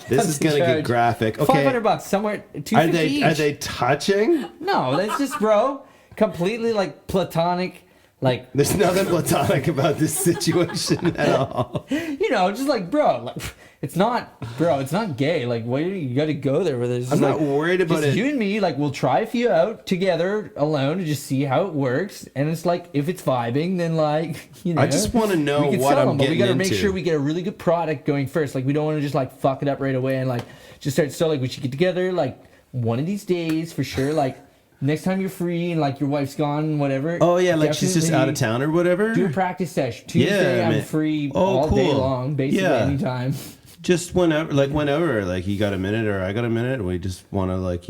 This is gonna get graphic. Okay, $500 somewhere. $250 are they touching? No, that's just bro. Completely like platonic. Like there's nothing platonic about this situation at all. You know, just like bro. Like, it's not gay. Like, why do you got to go there with it? I'm not worried about it. You and me, like, we'll try a few out together alone to just see how it works. And it's like, if it's vibing, then like, you know. I just want to know what I'm getting into. But we got to make sure we get a really good product going first. Like, we don't want to just like fuck it up right away and like just start. So like, we should get together like one of these days for sure. Like. Next time you're free and like your wife's gone, whatever. Oh yeah, like she's just out of town or whatever. Do a practice session. Tuesday, I'm free all day long, basically anytime. Just whenever, like you got a minute or I got a minute. We just want to like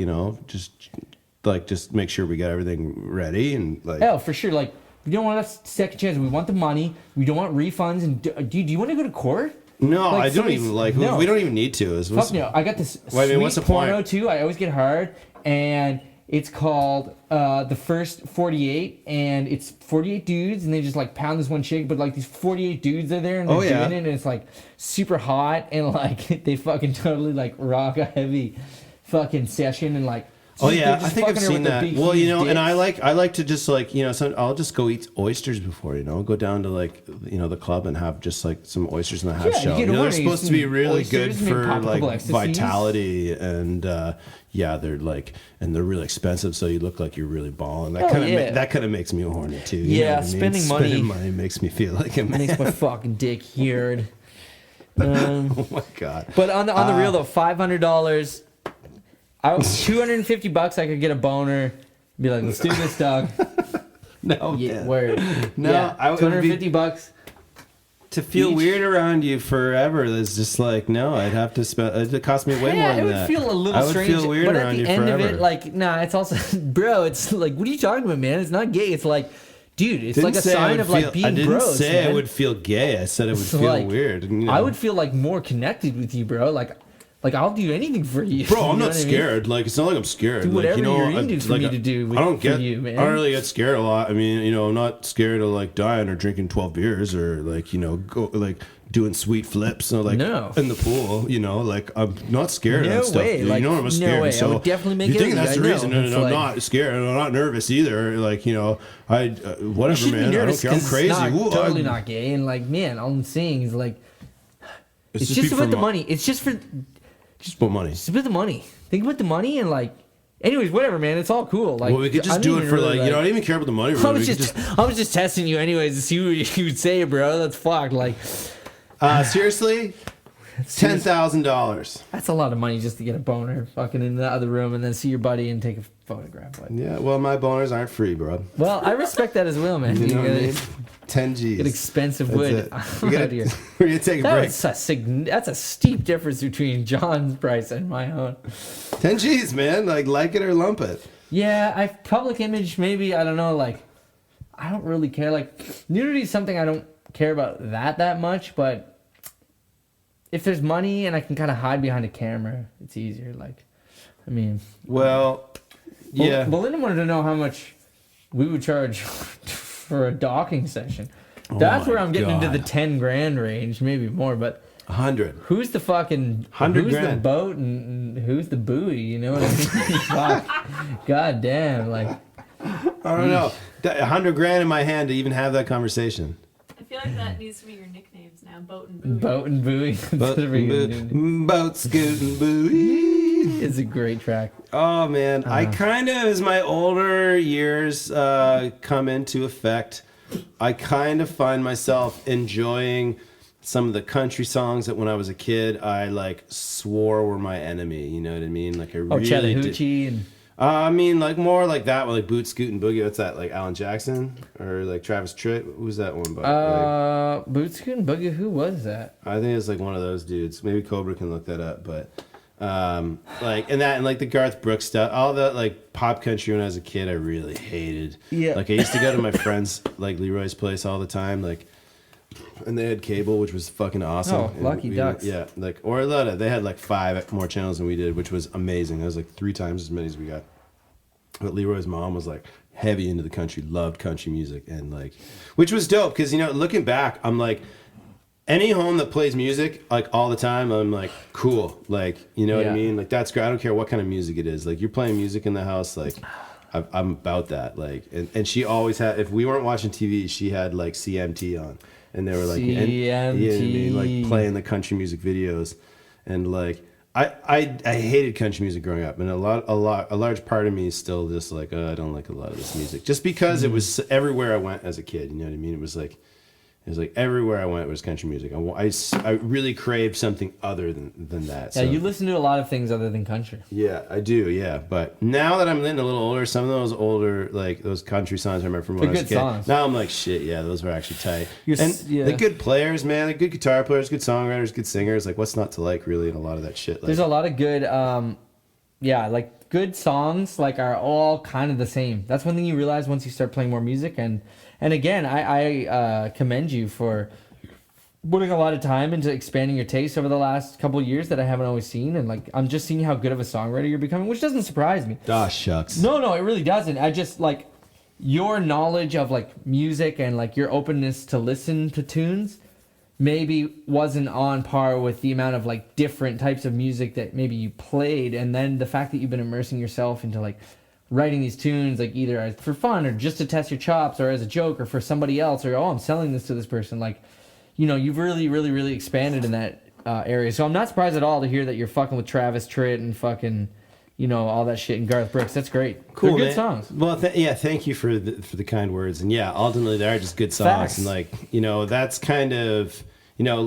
just make sure we got everything ready and like. Oh, for sure. Like we don't want a second chance. We want the money. We don't want refunds. And do you want to go to court? No, like, I don't even like. No. We don't even need to. Fuck no. I got this sweet what's the porno point? too. I always get hard and. It's called The First 48, and it's 48 dudes, and they just like pound this one chick, but like these 48 dudes are there, and they're doing it, and it's like super hot, and like they fucking totally like rock a heavy fucking session, and like. Oh yeah, I think I've seen that. Well, you know, dicks. And I like to just like, you know, I'll just go eat oysters before, you know, go down to like, you know, the club and have just like some oysters in the half shell. You know, they're supposed to be really good for like vitality and yeah, they're like, and they're really expensive, so you look like you're really balling. That kind of makes me horny too. Yeah, spending money makes me feel like a man. Makes my fucking dick hard. Oh my god! But on the real though, $500. $250 I could get a boner. Be like, let's do this, dog. No, yeah, word. No, yeah, I would $250 to feel weird around you forever. That's just like no. I'd have to spend. It'd cost me way more than that. It would feel a little strange. I would feel weird but around you forever. But at the end forever. of it, like, nah, it's also, bro. It's like, what are you talking about, man? It's not gay. It's like. Dude, it's like a sign of like being bros. I didn't say I would feel gay. I said it would feel weird. You know? I would feel like more connected with you, bro. Like I'll do anything for you. Bro, I'm not scared. Like it's not like I'm scared. Do whatever like, you know, you're into for me to do for you, man. I don't really get scared a lot. I mean, you know, I'm not scared of like dying or drinking 12 beers or like, you know, go like doing sweet flips or like in the pool, you know, like I'm not scared of that stuff. Like, you know I'm scared. No way. So I would definitely make you think that's the reason and I'm like, not scared and I'm not nervous either. Like, you know, whatever, man. I don't care. I'm crazy. It's totally not gay. And like, man, all I'm saying is like, it's just about the money. It's just for... Just about money. Just about the money. Think about the money and like... Anyways, whatever, man. It's all cool. Like, well, we could just do it for like... You know, I don't even care about the money. Really. I was just testing you anyways to see what you would say, bro. That's fucked. Like... seriously? $10,000. That's a lot of money just to get a boner fucking in the other room and then see your buddy and take a photograph. Like. Yeah, well, my boners aren't free, bro. Well, I respect that as well, man. You know what I mean? 10 G's. Get expensive wood. We're going to take a break. That's a steep difference between John's price and my own. 10 G's, man. Like it or lump it. Yeah, public image, maybe, I don't know, like, I don't really care. Like, nudity is something I don't care about that much, but if there's money and I can kind of hide behind a camera, it's easier. Like, I mean... Well, yeah. Belinda wanted to know how much we would charge for a docking session. That's where I'm getting into the 10 grand range, maybe more, but 100. Who's the fucking 100 who's grand. the boat and who's the buoy? You know what I mean? Fuck. God damn, like I don't know. 100 grand in my hand to even have that conversation. I feel like that needs to be your nicknames now. Boat and buoy. Boat and buoy. Boat, scoot, and buoy. It's a great track. Oh man, I kind of, as my older years come into effect, I kind of find myself enjoying some of the country songs that when I was a kid I like swore were my enemy. You know what I mean? Like I really Chattahoochee and. I mean, like more like that one, like Boot, Scoot, and Boogie. What's that? Like Alan Jackson or like Travis Tritt? Who's that one by? Boot, Scoot, and Boogie. Who was that? I think it's like one of those dudes. Maybe Cobra can look that up, but like and that and like the Garth Brooks stuff, all that like pop country when I was a kid, I really hated. Yeah. Like I used to go to my friends like Leroy's place all the time, like. And they had cable, which was fucking awesome. Oh, lucky ducks. Yeah, like or a lot of, they had like 5 more channels than we did, which was amazing. It was like 3 times as many as we got. But Leroy's mom was like heavy into the country, loved country music, and like, which was dope because, you know, looking back, I'm like, any home that plays music like all the time, I'm like, cool. Like, you know what I mean? Like, that's great. I don't care what kind of music it is. Like, you're playing music in the house, like, I'm about that. Like, and she always had, if we weren't watching TV, she had like CMT on. And they were like, CMT. you know what I mean? Like playing the country music videos. And like, I hated country music growing up. And a large part of me is still just like, oh, I don't like a lot of this music. Just because it was everywhere I went as a kid. You know what I mean? It was like everywhere I went was country music. I really craved something other than that. Yeah, so. You listen to a lot of things other than country. Yeah, I do. Yeah, but now that I'm getting a little older, some of those older like those country songs I remember from when I was a kid. Songs. Now I'm like, shit. Yeah, those were actually tight. The good players, man. The good guitar players, good songwriters, good singers. Like, what's not to like really in a lot of that shit? Like, there's a lot of good, like good songs. Like are all kind of the same. That's one thing you realize once you start playing more music And again, I commend you for putting a lot of time into expanding your taste over the last couple of years that I haven't always seen. And like, I'm just seeing how good of a songwriter you're becoming, which doesn't surprise me. Ah, shucks. No, it really doesn't. I just like your knowledge of like music and like your openness to listen to tunes maybe wasn't on par with the amount of like different types of music that maybe you played. And then the fact that you've been immersing yourself into like writing these tunes like either for fun or just to test your chops or as a joke or for somebody else or I'm selling this to this person, like, you know, you've really expanded in that area. So I'm not surprised at all to hear that you're fucking with Travis Tritt and fucking, you know, all that shit and Garth Brooks. That's great. Cool. They're good songs. Well, thank you for the kind words. And yeah, ultimately they are just good songs. Facts. And like, you know, that's kind of, you know,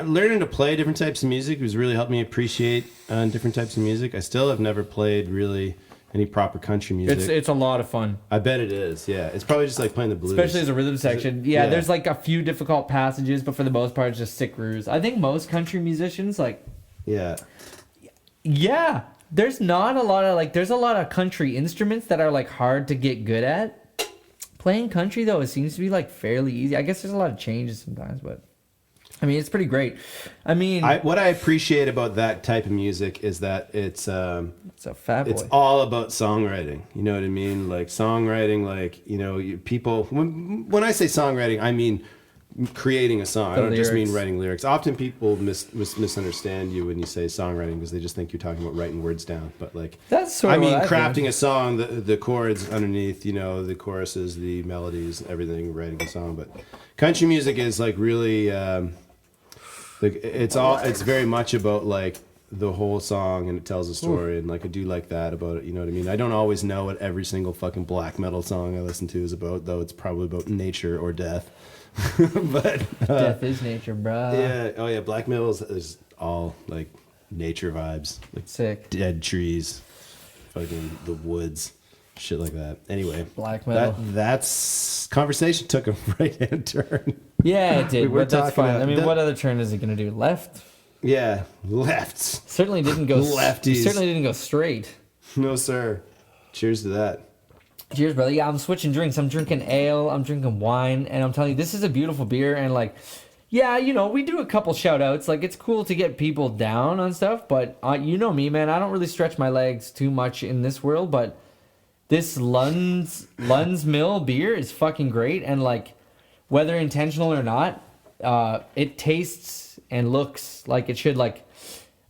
learning to play different types of music has really helped me appreciate different types of music. I still have never played really any proper country music. It's a lot of fun. I bet it is. Yeah, it's probably just like playing the blues, especially as a rhythm section. Yeah, there's like a few difficult passages, but for the most part, it's just sick grooves. I think most country musicians like. Yeah. There's not a lot of like. There's a lot of country instruments that are like hard to get good at. Playing country though, it seems to be like fairly easy. I guess there's a lot of changes sometimes, but. I mean, it's pretty great. I mean, what I appreciate about that type of music is that it's a fat boy. It's all about songwriting. You know what I mean? Like songwriting, like, you know, people. When I say songwriting, I mean creating a song. I don't just mean writing lyrics. Often people misunderstand you when you say songwriting because they just think you're talking about writing words down. But like, that's sort of crafting a song, the chords underneath, you know, the choruses, the melodies, everything, writing a song. But country music is like really. Like it's very much about like the whole song and it tells a story and like I do like that about it, you know what I mean? I don't always know what every single fucking black metal song I listen to is about, though it's probably about nature or death. But death is nature, bro. Yeah, oh yeah, black metal is all like nature vibes, like sick dead trees, fucking the woods. Shit like that. Anyway, black metal. That's conversation took a right-hand turn. Yeah, it did. But that's fine. I mean, what other turn is it going to do? Left? Yeah, left. Certainly didn't go. Lefties. Certainly didn't go straight. No, sir. Cheers to that. Cheers, brother. Yeah, I'm switching drinks. I'm drinking ale. I'm drinking wine, and I'm telling you, this is a beautiful beer. And like, yeah, you know, we do a couple shout outs. Like, it's cool to get people down on stuff, but you know me, man. I don't really stretch my legs too much in this world, but. This Lund's Mill beer is fucking great, and like, whether intentional or not, it tastes and looks like it should. Like,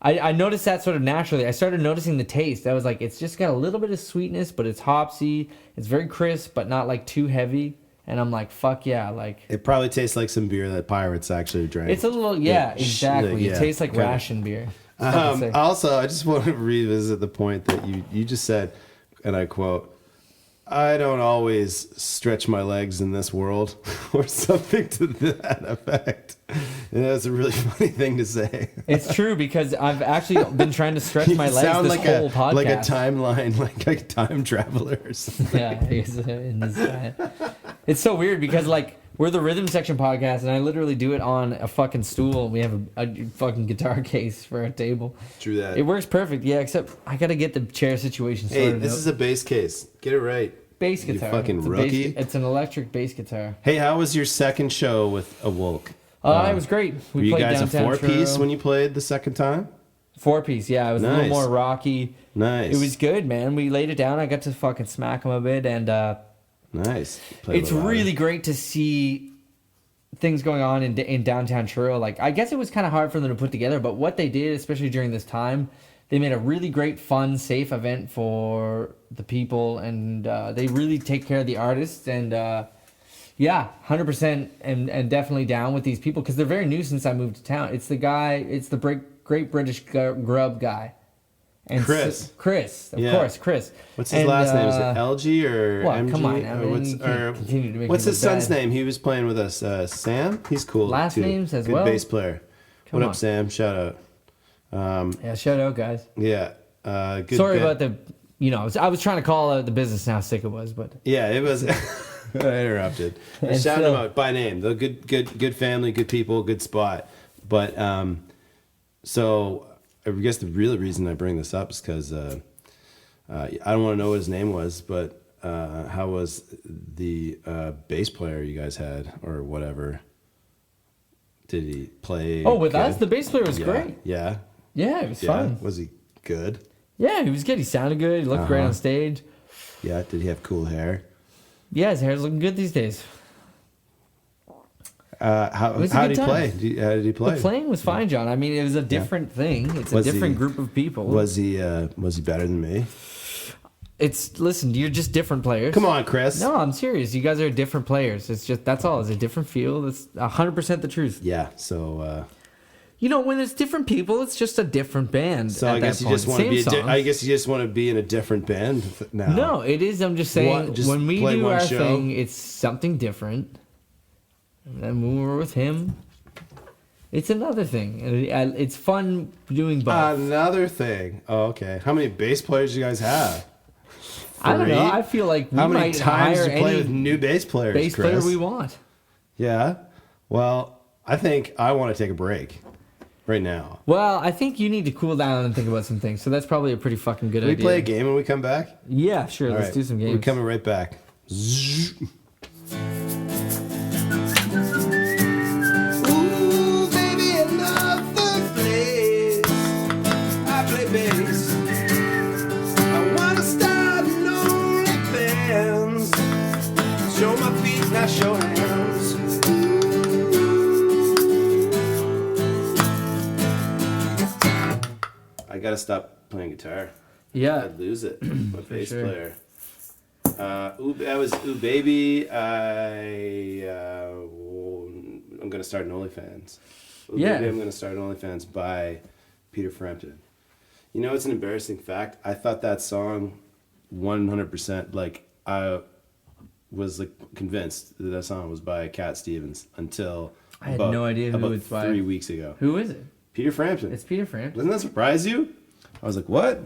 I noticed that sort of naturally. I started noticing the taste. I was like, it's just got a little bit of sweetness, but it's hopsy. It's very crisp, but not like too heavy. And I'm like, fuck yeah, like. It probably tastes like some beer that pirates actually drank. It's a little, exactly. It tastes like ration beer. Also, I just want to revisit the point that you just said. And I quote, I don't always stretch my legs in this world, or something to that effect. And that's a really funny thing to say. It's true, because I've actually been trying to stretch my legs this whole podcast. Like a timeline, like a time traveler or something. Yeah, in this it's so weird because like we're the Rhythm Section podcast, and I literally do it on a fucking stool. We have a fucking guitar case for a table. True that. It works perfect, yeah, except I gotta get the chair situation sorted out. Hey, this is a bass case. Get it right. Bass guitar. You fucking rookie. It's an electric bass guitar. Hey, how was your second show with Awoke? It was great. Were you guys a downtown four-piece Toronto. when you played the second time? 4-piece, yeah. It was a little Nice. more rocky. Nice. It was good, man. We laid it down. I got to fucking smack him a bit, and nice. Played it's a lot. really great to see things going on in downtown Truro. Like, I guess it was kind of hard for them to put together, but what they did, especially during this time, they made a really great, fun, safe event for the people, and they really take care of the artists. And yeah, 100%, and definitely down with these people because they're very new since I moved to town. It's the guy. It's the Great British Grub guy. And Chris. Chris, of Yeah. course, Chris. What's his last name? Is it LG or well, MG? come on, I Or mean, what's you can't continue to make what's him his look son's bad. name? He was playing with us. Sam? He's cool. Last too. names as Good well? bass player. Come What on. up, Sam? Shout out. Yeah, shout out, guys. Yeah. Good. Sorry band. about I was trying to call out the business and how sick it was, but Yeah, it was. I interrupted. And Shout still- them out by name. They're good family, good people, good spot. But so I guess the real reason I bring this up is because I don't want to know what his name was, but how was the bass player you guys had or whatever? Did he play? oh, with good? us, the bass player was Yeah, great. Yeah. Yeah, it was Yeah. fun. Was he good? Yeah, he was good. He sounded good. He looked great Uh-huh. on stage. Yeah. Did he have cool hair? Yeah, his hair's looking good these days. How was a how good did he time. play? How did he play? The playing was fine, John. I mean, it was a different thing. It's a Was different he- group of people. Was he better than me? Listen, you're just different players. Come on, Chris. No, I'm serious. You guys are different players. It's just, that's all. It's a different feel. That's 100% the truth. Yeah. So When it's different people, it's just a different band. so at I guess that you just point. want to be. Same songs. I guess you just want to be in a different band now. No, it is. I'm just saying, What, just when we play do one our show? thing, it's something different. And then when we're with him, it's another thing. And it's fun doing both. Another thing. Oh, okay. How many bass players do you guys have? I don't know. 3? I feel like we How many might times hire do you play any with new bass players, bass Chris? player we want. Yeah. Well, I think I want to take a break right now. Well, I think you need to cool down and think about some things. So that's probably a pretty fucking good Can we idea. play a game when we come back? Yeah, sure. All Let's right. do some games. We're coming right back. Ooh, baby, another place. I play bass. I wanna start an OnlyFans. Show my feet, not show hands. I gotta stop playing guitar. Yeah. I'd lose it. My bass sure. player. That was Ooh Baby. I'm gonna start an OnlyFans. Ooh Yeah. Baby, I'm gonna start an OnlyFans by Peter Frampton. You know, it's an embarrassing fact. I thought that song 100%, like, I was like convinced that song was by Cat Stevens until I had no idea who about it's by. 3 weeks ago. Who is it? Peter Frampton. It's Peter Frampton. Doesn't that surprise you? I was like, what?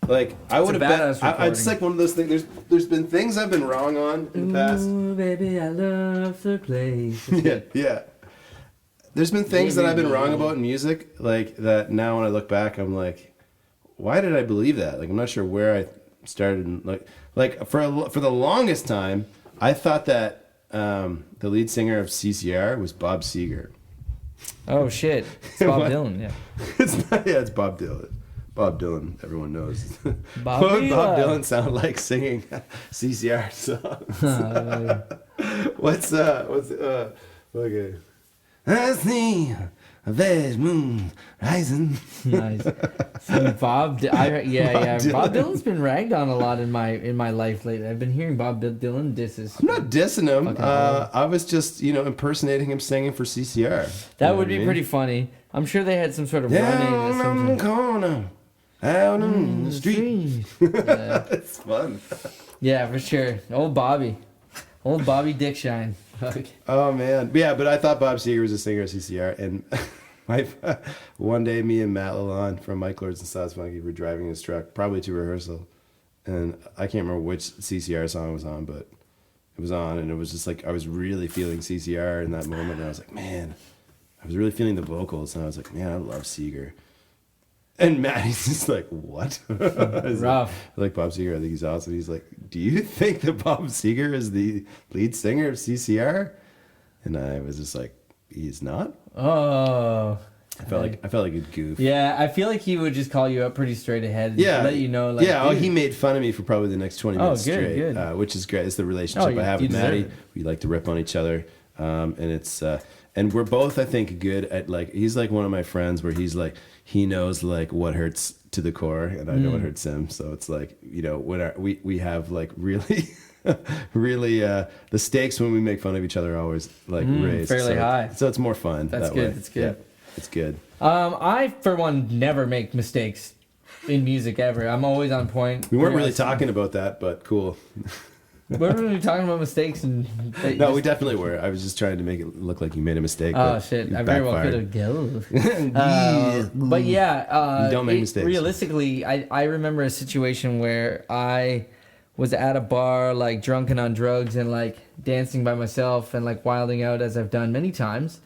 Like, I would have badass bet. I just recording. like one of those things. There's been things I've been wrong on in the past. Ooh, baby, I love the place. Yeah. There's been things that I've been wrong about in music, like that. Now when I look back, I'm like, why did I believe that? Like, I'm not sure where I started. And like for the longest time, I thought that the lead singer of CCR was Bob Seger. Oh shit, it's Bob What? Dylan. Yeah. It's not. Yeah, it's Bob Dylan. Bob Dylan, everyone knows. Bob What would Bob Dylan. Dylan sound like singing CCR songs? What's okay. I see a vast moon rising. Nice. See, Bob Dylan. Bob Dylan's been ragged on a lot in my life lately. I've been hearing Bob Dylan disses. I'm not dissing him. Fucking hell. I was just, impersonating him singing for CCR. That You know would what be I mean? pretty funny. I'm sure they had some sort of running or Down on the something. corner, out on the street. Yeah. It's fun. Yeah, for sure. Old Bobby Dickshine. Fuck. Oh man, yeah, but I thought Bob Seger was a singer at CCR, and one day me and Matt Lalonde from Mike Lords and Sauce Funky were driving his truck, probably to rehearsal, and I can't remember which CCR song it was on, but it was on, and it was just like I was really feeling CCR in that moment, and I was like, man, I was really feeling the vocals, and I was like, man, I love Seger. And Matt, he's just like, what? I was Rough. like Bob Seger, I think he's awesome. He's like, do you think that Bob Seger is the lead singer of CCR? And I was just like, he's not? Oh. I felt like a goof. Yeah, I feel like he would just call you up pretty straight ahead. And Yeah, let you know. Like, yeah. Oh, dude. he made fun of me for probably the next 20 minutes straight, good. which is great. It's the relationship I have with Maddie. We like to rip on each other, and it's and we're both, I think, good at like. He's like one of my friends where he's like he knows like what hurts to the core, and I know what hurts him. So it's like when we have like really. Really, the stakes when we make fun of each other are always like raised fairly high. So it's more fun. That's that good. Way. That's good. Yeah, it's good. I for one never make mistakes in music ever. I'm always on point. We weren't really talking about that, but cool. We weren't really talking about mistakes and. No, we definitely were. I was just trying to make it look like you made a mistake. Oh shit! I very well could have. But yeah, you don't make mistakes. Realistically, I remember a situation where I was at a bar, like drunk and on drugs, and like dancing by myself and like wilding out as I've done many times.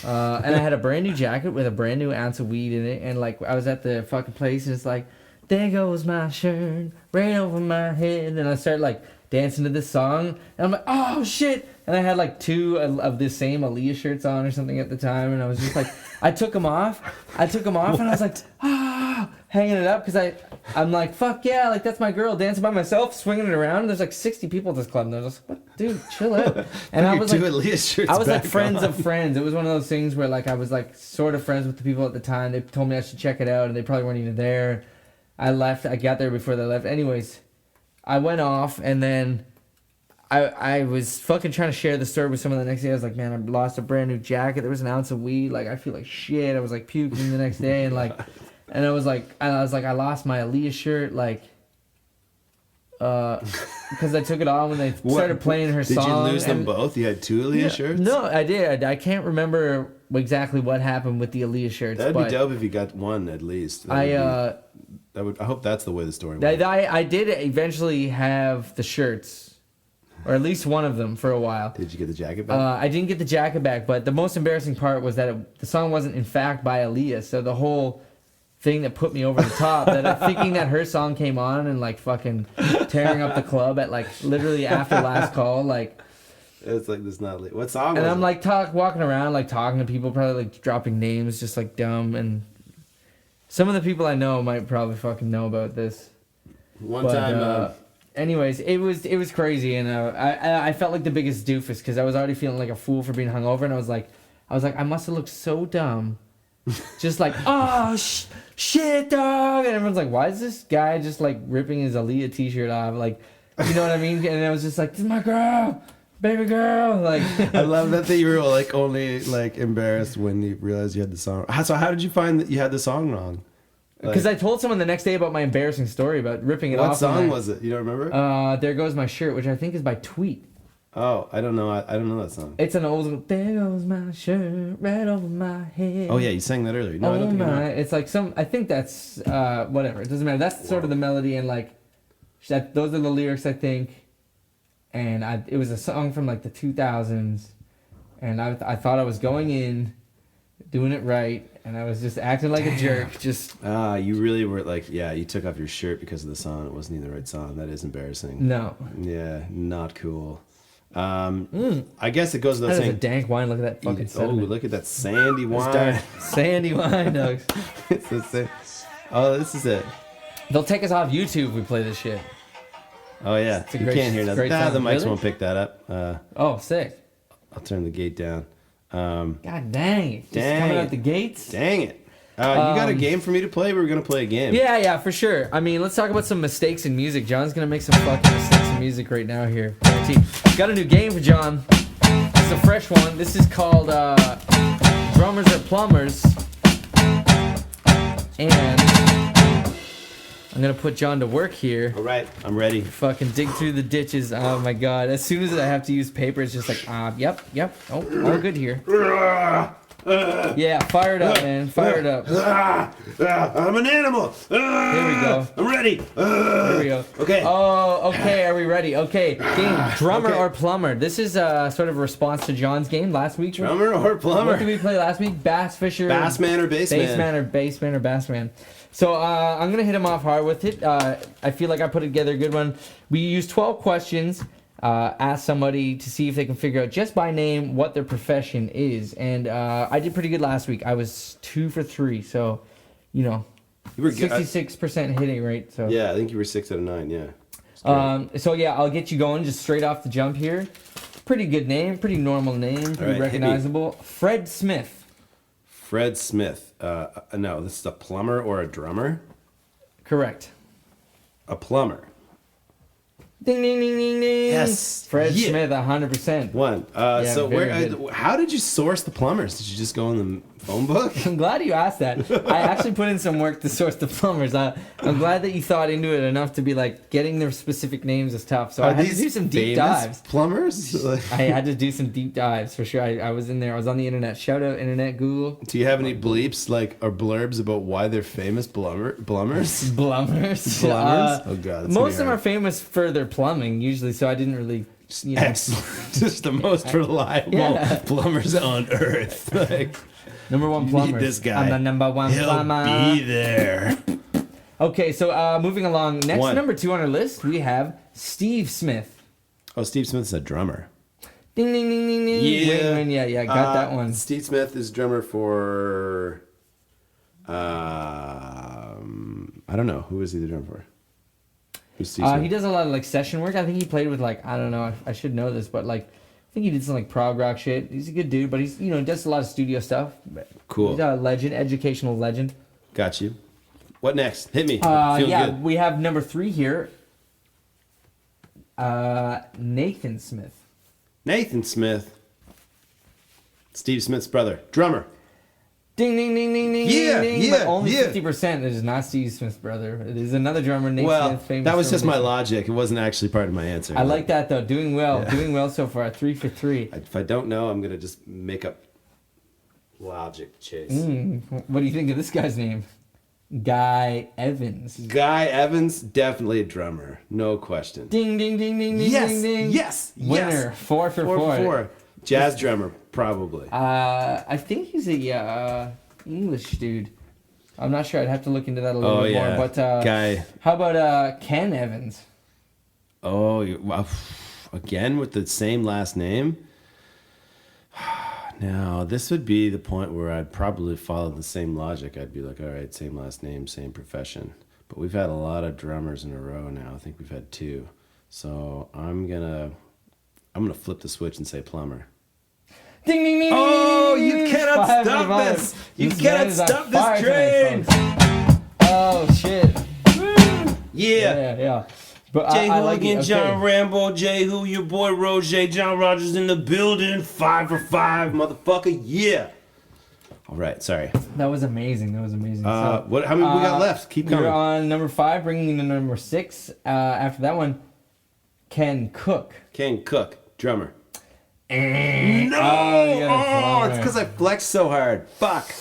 And I had a brand new jacket with a brand new ounce of weed in it, and like I was at the fucking place, and it's like, there goes my shirt right over my head, and I started like dancing to this song, and I'm like, oh shit! And I had like 2 of the same Aaliyah shirts on or something at the time, and I was just like, I took them off, and I was like, hanging it up because I'm like, fuck yeah, like that's my girl dancing by myself, swinging it around. And there's like 60 people at this club, and I was like, what, dude, chill out. And I was like friends of friends. It was one of those things where like I was like sort of friends with the people at the time. They told me I should check it out, and they probably weren't even there. I left. I got there before they left. Anyways, I went off, and then I was fucking trying to share the story with someone the next day. I was like, man, I lost a brand new jacket. There was an ounce of weed. Like, I feel like shit. I was like puking the next day, and like, and I was like, I lost my Aaliyah shirt, like, because I took it off when they started playing her song. Did you lose them both? You had 2 Aaliyah shirts? No, I did. I can't remember exactly what happened with the Aaliyah shirts. That'd be dope if you got one at least. I hope that's the way the story went. I did eventually have the shirts, or at least one of them for a while. Did you get the jacket back? I didn't get the jacket back, but the most embarrassing part was that the song wasn't in fact by Aaliyah. So the whole thing that put me over the top, that thinking that her song came on and like fucking tearing up the club at like literally after last call, like. It's like this not what song. And was I'm it? like walking around like talking to people, probably like dropping names, just like dumb. And some of the people I know might probably fucking know about this. One time. Anyways, it was crazy, and I felt like the biggest doofus because I was already feeling like a fool for being hungover, and I was like I must have looked so dumb, just like shit dog, and everyone's like, why is this guy just like ripping his Aaliyah t-shirt off, like, you know what I mean? And I was just like, this is my girl, baby girl, like. I love that you were like only like embarrassed when you realized you had the song. So how did you find that you had the song wrong? Because I told someone the next day about my embarrassing story about ripping it off. What song was it? You don't remember? There Goes My Shirt, which I think is by Tweet. Oh, I don't know. I don't know that song. It's an old. There goes my shirt right over my head. Oh yeah, you sang that earlier. No, I don't think I know. It's like some. I think that's whatever. It doesn't matter. That's sort of the melody, and like those are the lyrics, I think. And it was a song from like the 2000s, and I thought I was going in, doing it right. And I was just acting like a jerk. Just you really were like, yeah, you took off your shirt because of the song. It wasn't even the right song. That is embarrassing. No. Yeah, not cool. I guess it goes without That is saying. a dank wine. Look at that fucking sediment. Oh, look at that sandy wine. Sandy wine, dogs. It's the same. Oh, this is it. They'll take us off YouTube if we play this shit. Oh yeah, you can't hear nothing. The mics won't pick that up. Oh, sick. I'll turn the gate down. God dang it. Just coming out the gates? Dang it. You got a game for me to play? We're going to play a game. Yeah, for sure. I mean, let's talk about some mistakes in music. John's going to make some fucking mistakes in music right now here. Got a new game for John. This is a fresh one. This is called Drummers or Plumbers. And I'm going to put John to work here. All right, I'm ready. Fucking dig through the ditches. Oh, my God. As soon as I have to use paper, it's just like, yep. Oh, all good here. Yeah, fire it up, man. Fire it up. I'm an animal. Here we go. I'm ready. Here we go. Okay. Oh, okay. Are we ready? Okay. Game. Drummer or plumber. This is sort of a response to John's game last week. Drummer or plumber? What did we play last week? Bass Fisher. Bassman or bassman? Bassman or bassman. So I'm going to hit him off hard with it. I feel like I put together a good one. We used 12 questions. ask somebody to see if they can figure out just by name what their profession is. And I did pretty good last week. I was 2 for 3, so you know, You were 66% hitting rate. So yeah, I think you were 6 out of 9. Yeah. So yeah, I'll get you going just straight off the jump here. Pretty good name, pretty normal name, pretty right, recognizable. Fred Smith. Fred Smith. No, this is a plumber or a drummer? Correct. A plumber. Ding ding ding ding ding. Yes. Fred Yeah. Smith, 100%. One. Yeah, So very where? good. How did you source the plumbers? Did you just go in the phone book? I'm glad you asked that. I actually put in some work to source the plumbers. I'm glad that you thought into it enough to be like getting their specific names is tough. So I had to do some deep dives. Plumbers? I had to do some deep dives for sure. I was in there. I was on the internet. Shout out internet, Google. Do you have any bleeps or blurbs about why they're famous plumbers? Plumbers. Plumbers? Oh god. That's Most of them are famous for their plumbing usually. So I didn't really. You know. Excellent. Just the most reliable Yeah. plumbers on earth. Like, Number 1 you plumber. need this guy. I'm the number 1 He'll plumber. be there. Okay, so moving along. Next, One. number 2 on our list, we have Steve Smith. Oh, Steve Smith's a drummer. Ding ding ding ding ding. Yeah. Win, yeah, got that one. Steve Smith is drummer for. I don't know. Who is he the drummer for? Who's Steve Smith? He does a lot of like session work. I think he played with like I don't know. I should know this, but like I think he did some like prog rock shit. He's a good dude, but he's does a lot of studio stuff. Cool. He's a legend, educational legend. Got you. What next? Hit me. Feel good. We have number 3 here. Nathan Smith. Nathan Smith. Steve Smith's brother. Drummer. Ding ding ding ding ding Yeah, ding. yeah, But only yeah. 50%. It is not Steve Smith's brother. It is another drummer, Nate Well, Smith. Famous that was just my drummer. logic. It wasn't actually part of my answer. I like that though. Doing well. Yeah. Doing well so far. 3 for 3. If I don't know, I'm going to just make up logic, Chase. What do you think of this guy's name? Guy Evans. Guy Evans, definitely a drummer. No question. Ding ding ding ding ding Yes, ding ding. yes, Winner. yes. 4 for 4 4. for 4. Jazz drummer, probably. I think he's a English dude. I'm not sure. I'd have to look into that a little bit more. But Guy. how about Ken Evans? Oh, again with the same last name? Now, this would be the point where I'd probably follow the same logic. I'd be like, all right, same last name, same profession. But we've had a lot of drummers in a row now. I think we've had 2. So I'm gonna flip the switch and say plumber. Ding ding ding! Oh, ding, you ding, cannot 5 stop for 5. this! You This cannot man is on stop this fire train! tonight, folks. Oh shit! Yeah. Yeah. But Jay I like Hooligan, it. John Rambo, Jay Who, your boy Roger, John Rogers in the building. 5 for 5, motherfucker. Yeah. All right, sorry. That was amazing. How many we got left? Keep You're coming. on number 5, bringing in number 6. After that one, Ken Cook. Ken Cook, drummer. No! you got a plumber. It's because I flexed so hard. Fuck.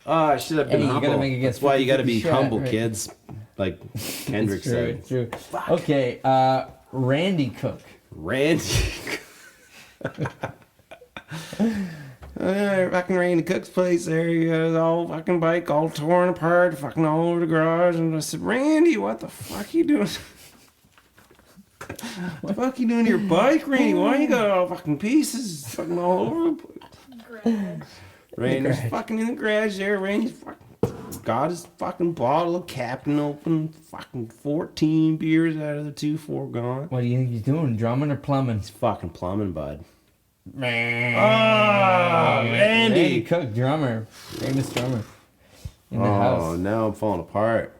Oh, I should have been Hey, you humble. gotta make it That's why you got to be 50-50 shot, humble, right. kids. Like Kendrick It's true, said. it's true. Okay, Randy Cook. Randy. Fucking Randy Cook's place there. He got his old fucking bike all torn apart, fucking all over the garage. And I said, Randy, what the fuck you doing? What the fuck you doing to your bike, Randy? Why you got all fucking pieces fucking all over the place? Randy's fucking in the garage there. Randy's fucking got his fucking bottle of Captain open. Fucking 14 beers out of the 2 foregone. What do you think he's doing? Drumming or plumbing? It's fucking plumbing, bud. Randy Cook, drummer. Famous drummer. In the house. Oh, now I'm falling apart.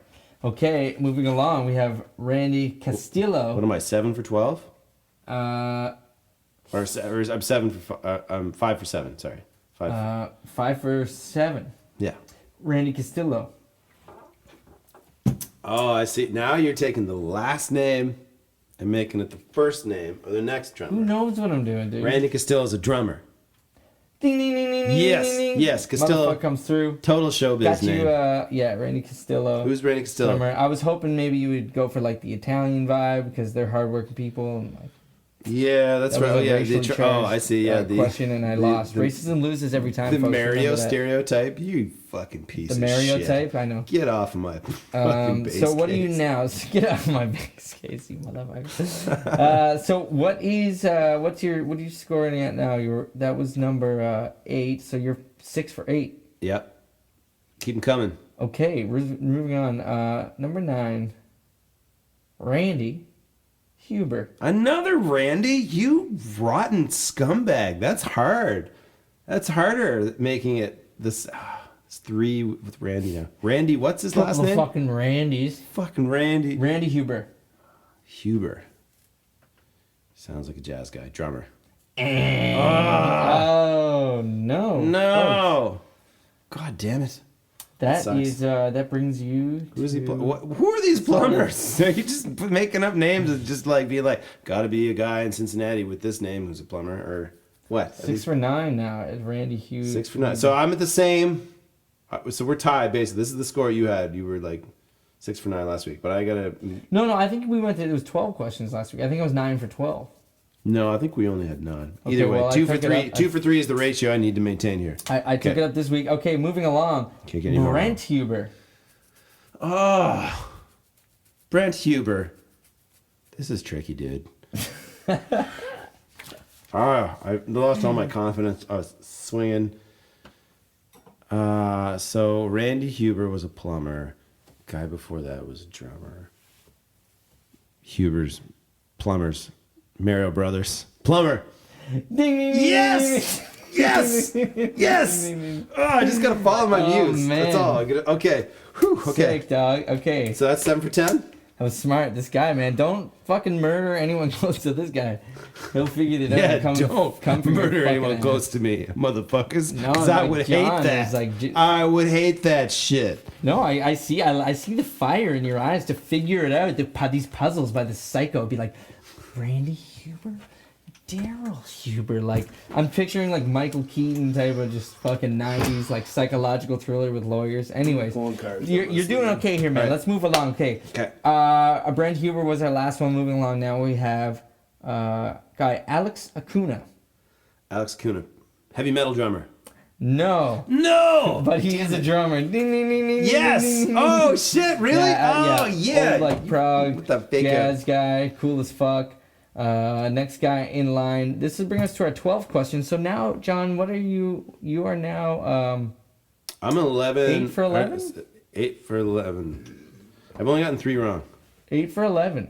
Okay, moving along, we have Randy Castillo. What am I, 7 for 12? Uh, Or I'm 7 for I'm 5 for 7. Sorry, 5. 5 for 7. Yeah. Randy Castillo. Oh, I see. Now you're taking the last name and making it the first name of the next drummer. Who knows what I'm doing, dude? Randy Castillo is a drummer. Ding ding ding ding ding. Yes, ding, ding. yes, Castillo. Motherfucker comes through. Total showbiz Got you. name. Yeah, Randy Castillo. Who's Randy Castillo? Drummer. I was hoping maybe you would go for like the Italian vibe because they're hardworking people. And like, Yeah, that's That right. was Oh, a yeah. racially charged, I see. Yeah, question, and I lost. Racism loses every time. the folks, Mario remember that. stereotype. You fucking piece The of shit. Mario type, I know. Get off of my fucking base So what are you case. now? Get out of my base case, you motherfucker. So what are you scoring at now? That was number 8, so you're 6 for 8. Yep. Keep them coming. Okay, moving on. Number 9, Randy Huber. Another Randy? You rotten scumbag. That's hard. That's harder making it this. It's 3 with Randy now. Randy, what's his last name? Fucking Randy's. Fucking Randy. Randy Huber. Huber. Sounds like a jazz guy. Drummer. Oh, no. No. God damn it. That sucks. is that brings you. Who is he? Who are these plumbers? Are you just making up names and just like be like, gotta be a guy in Cincinnati with this name who's a plumber or what? 6 for 9 now is Randy Huber. 6 for 9. So I'm at the same. So we're tied basically. This is the score you had. You were like 6 for 9 last week, but I gotta. No, I think we went to. It was 12 questions last week. I think it was 9 for 12. No, I think we only had 9. Okay, Either way, well, 2 I for took it 3. up. 2 for 3 is the ratio I need to maintain here. I took it up this week. Okay, moving along. Can't get any more Brent Huber. Oh, Brent Huber. This is tricky, dude. I lost all my confidence. I was swinging. So Randy Huber was a plumber. Guy before that was a drummer. Plumbers. Mario Brothers. Plumber. Ding, ding, ding, Yes! Yes! Yes! Oh, I just gotta follow my muse. man. That's all. Okay. Whew, okay. Sick, dog. Okay. So that's 7 for 10? That was smart. This guy, man. Don't fucking murder anyone close to this guy. He'll figure it out. Yeah, and don't come for your murder fucking anyone ass. close to me, motherfuckers. No, Because I like would John hate that. is like I would hate that shit. No, I see the fire in your eyes to figure it out. These puzzles by this psycho. Be like, Randy Huber, Daryl Huber. Like I'm picturing like Michael Keaton type of just fucking 90s like psychological thriller with lawyers. Anyways, you're doing okay here, man. Right. Let's move along. Okay. Okay. Brent Huber was our last one. Moving along now, we have guy Alex Acuna. Alex Kuna, heavy metal drummer. No. No! But he is a drummer. Ding, ding, ding, ding, Yes! ding, ding, ding, Oh, ding. shit, really? Yeah. Old, like Prague With the fake jazz guy, cool as fuck. Next guy in line. This will bring us to our 12th question. So now, John, what are you? You are now. I'm 11. 8 for 11? 8 for 11. I've only gotten 3 wrong. 8 for 11.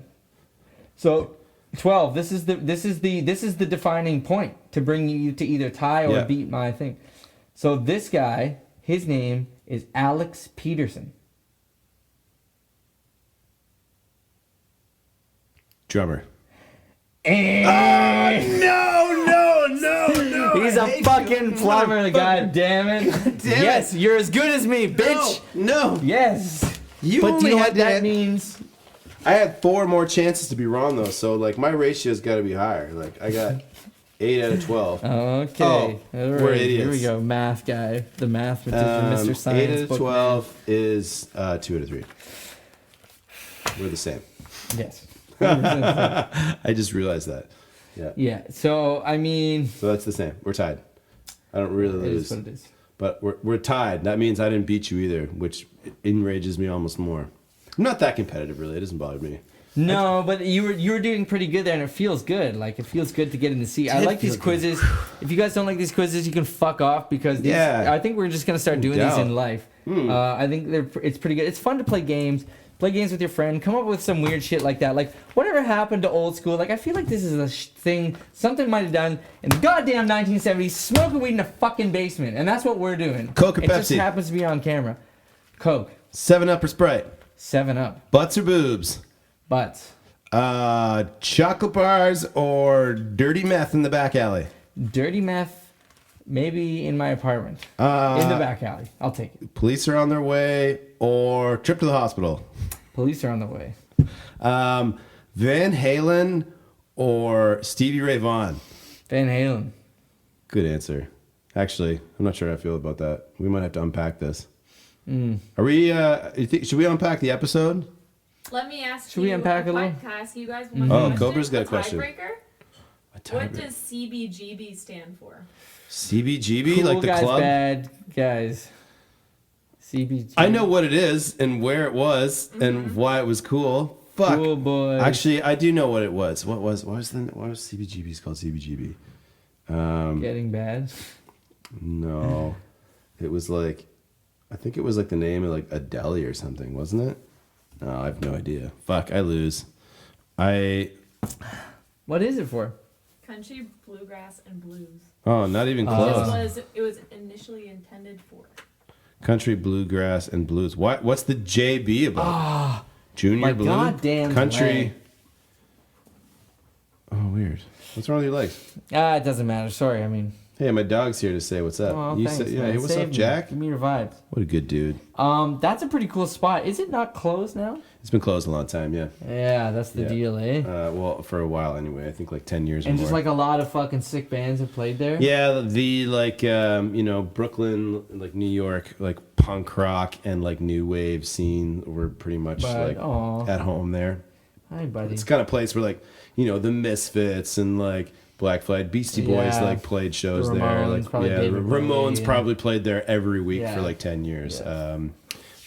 So 12. This is the defining point to bring you to either tie or beat my thing. So this guy, his name is Alex Peterson. Drummer. And No! he's a fucking plumber, god damn it. damn Yes, you're as good as me, bitch. No! Yes. You But do only you know had what to that hit- means? I had 4 more chances to be wrong, though, so, like, my ratio's got to be higher. Like, I got 8 out of 12. Okay. Oh, All we're right, idiots. Here we go. Math guy. The math Mr. Science 8 out of book 12 is 2 out of 3. We're the same. man. Yes. 100%. I just realized that. Yeah. Yeah. So I mean, So that's the same. We're tied. I don't really it lose. is what it is. But we're tied. That means I didn't beat you either, which enrages me almost more. I'm not that competitive, really. It doesn't bother me. No, but you were doing pretty good there, and it feels good. Like it feels good to get in the seat. I like these quizzes. If you guys don't like these quizzes, you can fuck off because these, I think we're just gonna start doing these in life. I think it's pretty good. It's fun to play games. Play games with your friend. Come up with some weird shit like that. Like whatever happened to old school. Like I feel like this is a thing something might have done in the goddamn 1970s. Smoking weed in a fucking basement, and that's what we're doing. Coke or It just Pepsi? happens to be on camera. Coke. 7 Up or Sprite? 7 Up. Butts or boobs? Butts. Chocolate bars or dirty meth in the back alley? Dirty meth, maybe in my apartment. In the back alley. I'll take it. Police are on their way or trip to the hospital? Police are on the way. Van Halen or Stevie Ray Vaughan? Van Halen. Good answer. Actually, I'm not sure how I feel about that. We might have to unpack this. Are we? Should we unpack the episode? Let me ask Should we unpack a little? Can I ask you guys one Oh, question? Cobra's got a question. Tiebreaker? What does CBGB stand for? CBGB, Cool like the guys, club. bad guys. CBGB. I know what it is and where it was and why it was cool. Fuck. Cool boys. Actually, I do know what it was. What was CBGB's called CBGB? Getting bad. No, it was like, I think it was like the name of like a deli or something, wasn't it? No, I have no idea. Fuck, I lose. What is it for? Country, bluegrass, and blues. Oh, not even close. It was initially intended for. Country, bluegrass, and blues. What's the JB about? Junior my blue? goddamn Country. leg. Oh, weird. What's wrong with your legs? It doesn't matter. Sorry, I mean. Hey, my dog's here to say what's up. Oh, You thanks, said, yeah, man. hey, what's Save up, me. Jack? Give me your vibes. What a good dude. That's a pretty cool spot. Is it not closed now? It's been closed a long time, yeah. Yeah, that's the Yeah. deal, eh? Well, for a while anyway. I think like 10 years or And more. just like a lot of fucking sick bands have played there. Yeah, the like Brooklyn, like New York, like punk rock and like new wave scene were pretty much like at home there. Hi, buddy. It's kind of place where like the Misfits and like Black Flag, Beastie Boys like played shows there. Ramones, Like David Ramones Bowie, probably played there every week for like 10 years. Yeah.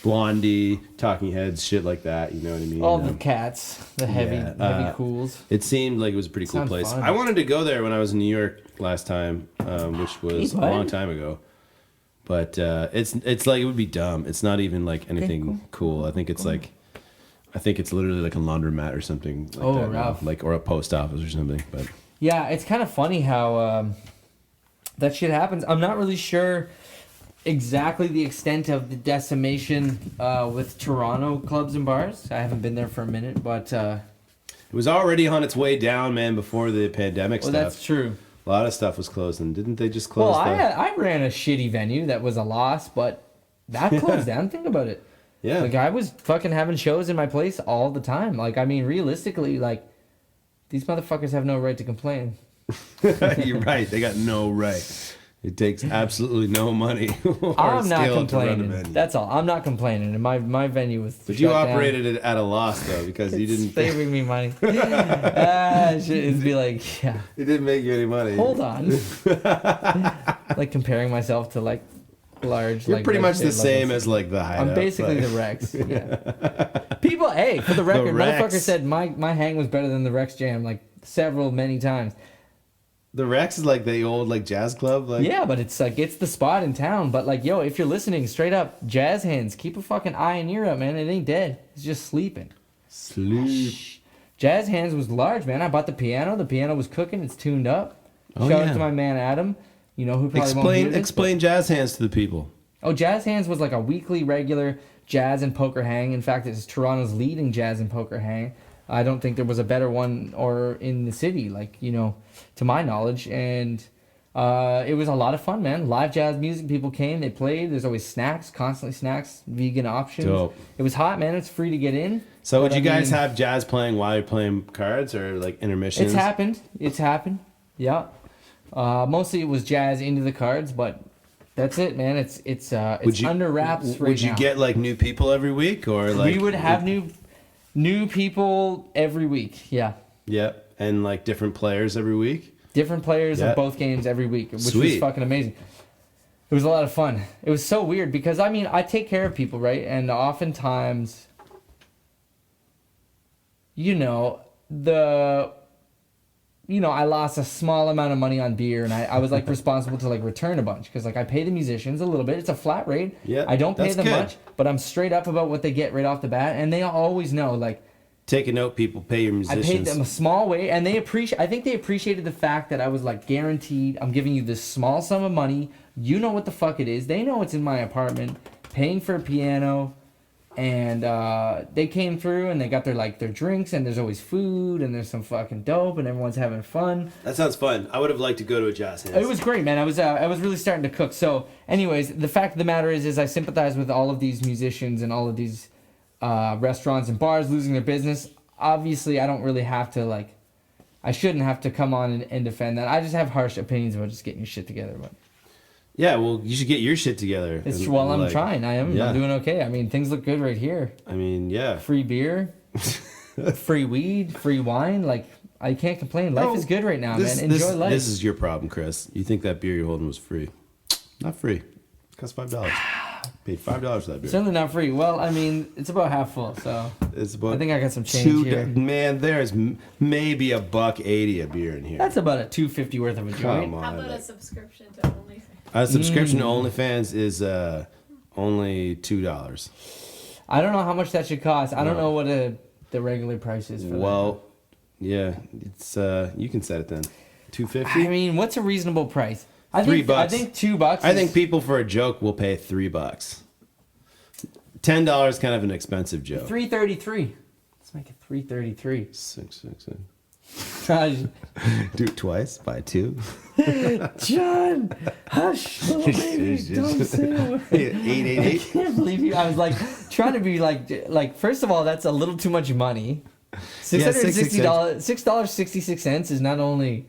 Blondie, Talking Heads, shit like that. You know what I mean? All the cats, the heavy cools. It seemed like it was a pretty cool Sounds place. fun. I wanted to go there when I was in New York last time, which was a long time ago. But it's like it would be dumb. It's not even like anything cool. I think it's like, I think it's literally like a laundromat or something like that. Rough. Like or a post office or something. But yeah, it's kind of funny how that shit happens. I'm not really sure exactly the extent of the decimation with Toronto clubs and bars. I haven't been there for a minute, but it was already on its way down, man, before the pandemic stuff. That's true. A lot of stuff was closing. Didn't they just close? Well, I ran a shitty venue that was a loss, but that closed down. Think about it. Yeah. Like, I was fucking having shows in my place all the time. Like, I mean, realistically, like, these motherfuckers have no right to complain. You're right. They got no right. It takes absolutely no money. I'm not complaining. That's all. I'm not complaining. And my venue was. But you operated it at a loss though, because you didn't. Saving me money. It'd be like, yeah. It didn't make you any money. Hold on. Like comparing myself to like large. You're like pretty much the levels. same as like the Hideout. I'm basically the Rex. Yeah. People, hey, for the record, motherfucker said my hang was better than the Rex Jam like many times. The Rex is like the old like jazz club. Like yeah, but it's like it's the spot in town. But like, yo, if you're listening, straight up, jazz hands, keep a fucking eye and ear up, man. It ain't dead. It's just sleeping. Sleep. Jazz hands was large, man. I bought the piano. The piano was cooking. It's tuned up. Shout out to my man Adam. You know who probably won't hear this, explain jazz hands to the people. Oh, Jazz Hands was like a weekly regular jazz and poker hang. In fact, it's Toronto's leading jazz and poker hang. I don't think there was a better one or in the city, like, to my knowledge. And it was a lot of fun, man. Live jazz music, people came, they played. There's always snacks, constantly snacks, vegan options. Dope. It was hot, man. It's free to get in. So would you guys have jazz playing while you're playing cards or like intermissions? It's happened. Yeah. Mostly it was jazz into the cards, but that's it, man. It's under wraps right now. Would you get like new people every week or like? We would have new people every week. Yeah. Yeah, and like different players every week. Different players of both games every week, which was fucking amazing. It was a lot of fun. It was so weird because I take care of people, right? And oftentimes, I lost a small amount of money on beer, and I was like responsible to like return a bunch because like I pay the musicians a little bit. It's a flat rate. Yeah, I don't pay them good. much, but I'm straight up about what they get right off the bat, and they always know like. Take a note, people. Pay your musicians. I paid them a small way, and I think they appreciated the fact that I was like guaranteed. I'm giving you this small sum of money. You know what the fuck it is. They know it's in my apartment. Paying for a piano. And they came through and they got their drinks, and there's always food and there's some fucking dope and everyone's having fun. That sounds fun. I would have liked to go to a jazz hands. It was great, man. I was really starting to cook. So anyways, the fact of the matter is I sympathize with all of these musicians and all of these restaurants and bars losing their business. Obviously, I don't really have to I shouldn't have to come on and defend that. I just have harsh opinions about just getting your shit together. But yeah, well, you should get your shit together. I'm trying. I am. Yeah. I'm doing okay. I mean, things look good right here. I mean, yeah. Free beer, free weed, free wine. Like, I can't complain. Life is good right now, man. Enjoy life. This is your problem, Chris. You think that beer you're holding was free? Not free. It cost $5. Paid $5 for that beer. Certainly not free. Well, I mean, it's about half full, so it's about I think I got some change here. Man, there's maybe $1.80 a beer in here. That's about a $2.50 worth of a joint. How about a subscription to OnlyFans? A subscription to OnlyFans is only $2. I don't know how much that should cost. I don't know what the regular price is for that. Well, yeah, it's you can set it then. $2.50. I mean, what's a reasonable price? $3. I think $2. I think people for a joke will pay $3. $10 kind of an expensive joke. $3.33. Let's make it $3.33. 6. Do it twice. Buy 2. John, hush, little baby, don't say a word. 888. I can't believe you. I was like trying to be like. First of all, that's a little too much money. $660. $6.66 is not only.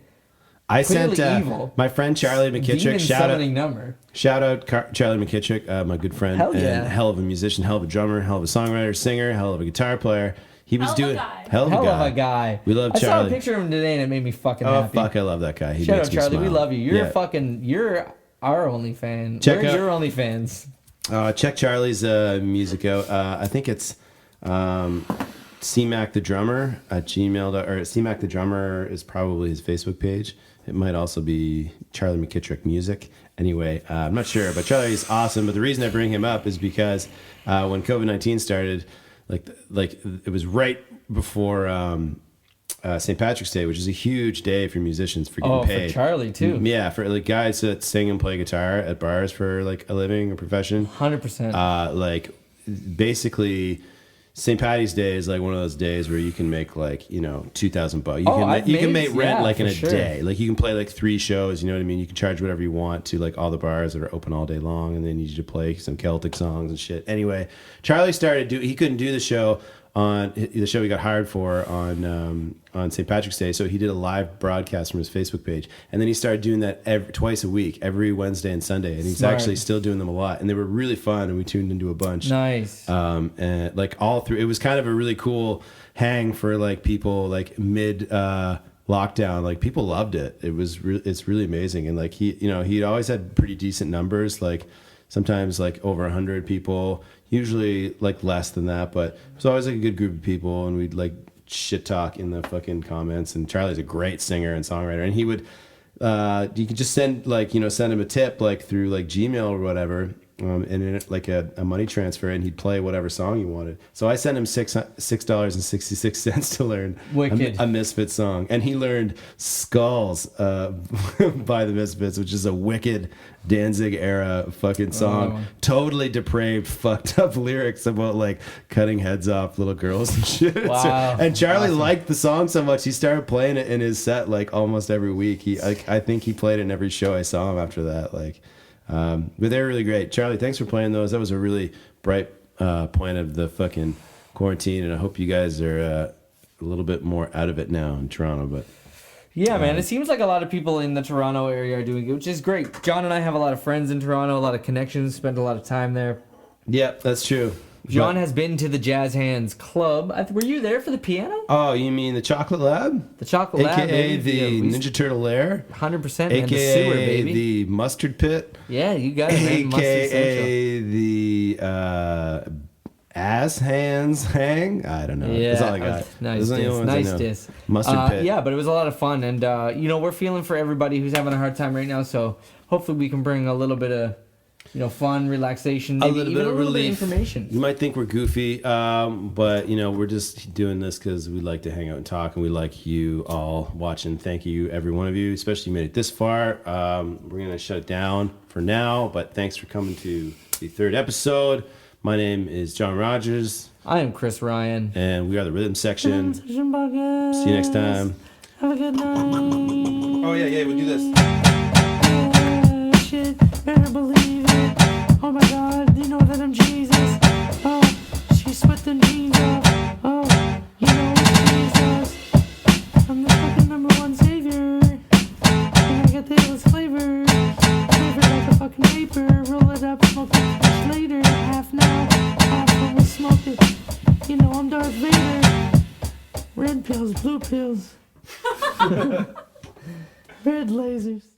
I sent evil. my friend Charlie McKittrick. Shout out Charlie McKittrick, my good friend, hell yeah. and hell of a musician, hell of a drummer, hell of a songwriter, singer, hell of a guitar player. He was Hell of a guy. We love I Charlie. saw a picture of him today and it made me fucking happy. happy. Oh fuck, I love that guy. He Shout makes out me Charlie, smile. we love you. You're our only fan. We're your only fans. Check Charlie's music out. I think it's CMac the Drummer at Gmail. Or CMac the Drummer is probably his Facebook page. It might also be Charlie McKittrick Music. Anyway, I'm not sure, but Charlie's awesome. But the reason I bring him up is because when COVID-19 started, like it was right before St. Patrick's Day, which is a huge day for musicians for getting paid. For Charlie too. Yeah, for like guys that sing and play guitar at bars for like a living or profession. 100%. Like basically, St. Patty's Day is like one of those days where you can make like, $2,000. You can make rent like in a day. Like you can play like 3 shows, you know what I mean? You can charge whatever you want to like all the bars that are open all day long, and they need you to play some Celtic songs and shit. Anyway, Charlie he couldn't do the show on the show he got hired for on St. Patrick's Day, so he did a live broadcast from his Facebook page, and then he started doing that twice a week, every Wednesday and Sunday, and he's actually still doing them a lot, and they were really fun, and we tuned into a bunch. Nice. And like all through, it was kind of a really cool hang for like people like mid lockdown. Like people loved it. It's really amazing, and like he'd always had pretty decent numbers, like sometimes like over 100 people. Usually like less than that, but it was always like a good group of people, and we'd like shit talk in the fucking comments. And Charlie's a great singer and songwriter, and he would you could just send him a tip like through like Gmail or whatever, and in it, like a money transfer, and he'd play whatever song you wanted. So I sent him $6.66 to learn a Misfits song, and he learned Skulls by the Misfits, which is a wicked Danzig era fucking song. Totally depraved, fucked up lyrics about like cutting heads off little girls and shit. Wow. And Charlie liked the song so much he started playing it in his set like almost every week. I think he played it in every show I saw him after that. Like but they're really great. Charlie, thanks for playing those. That was a really bright point of the fucking quarantine, and I hope you guys are a little bit more out of it now in Toronto. But yeah, man, it seems like a lot of people in the Toronto area are doing it, which is great. John and I have a lot of friends in Toronto, a lot of connections, spend a lot of time there. Yeah, that's true. John has been to the Jazz Hands Club. Were you there for the piano? Oh, you mean the Chocolate Lab? The Chocolate Lab, AKA the Ninja Turtle Lair? 100%, man. AKA the sewer, baby. the Mustard Pit? Yeah, you got it, man. AKA the Ass Hands Hang? I don't know. Yeah, that's all I got. Nice diss. Mustard Pit. Yeah, but it was a lot of fun, and we're feeling for everybody who's having a hard time right now, so hopefully we can bring a little bit of fun, relaxation, maybe a little bit of information. You might think we're goofy, but we're just doing this because we like to hang out and talk, and we like you all watching. Thank you, every one of you, especially you made it this far. We're gonna shut it down for now, but thanks for coming to the 3rd episode. My name is John Rogers. I am Chris Ryan, and we are the Rhythm Section. See you next time. Have a good night. Oh yeah, we'll do this. Shit, better believe it. Oh my God, you know that I'm Jesus. Oh, she sweat them jeans off. Oh, you know it's Jesus. I'm the fucking #1 savior. And I got the illest flavor. Flavor like a fucking paper. Roll it up, smoke it later. Half now, half when we smoked it. I'm Darth Vader. Red pills, blue pills. Red lasers.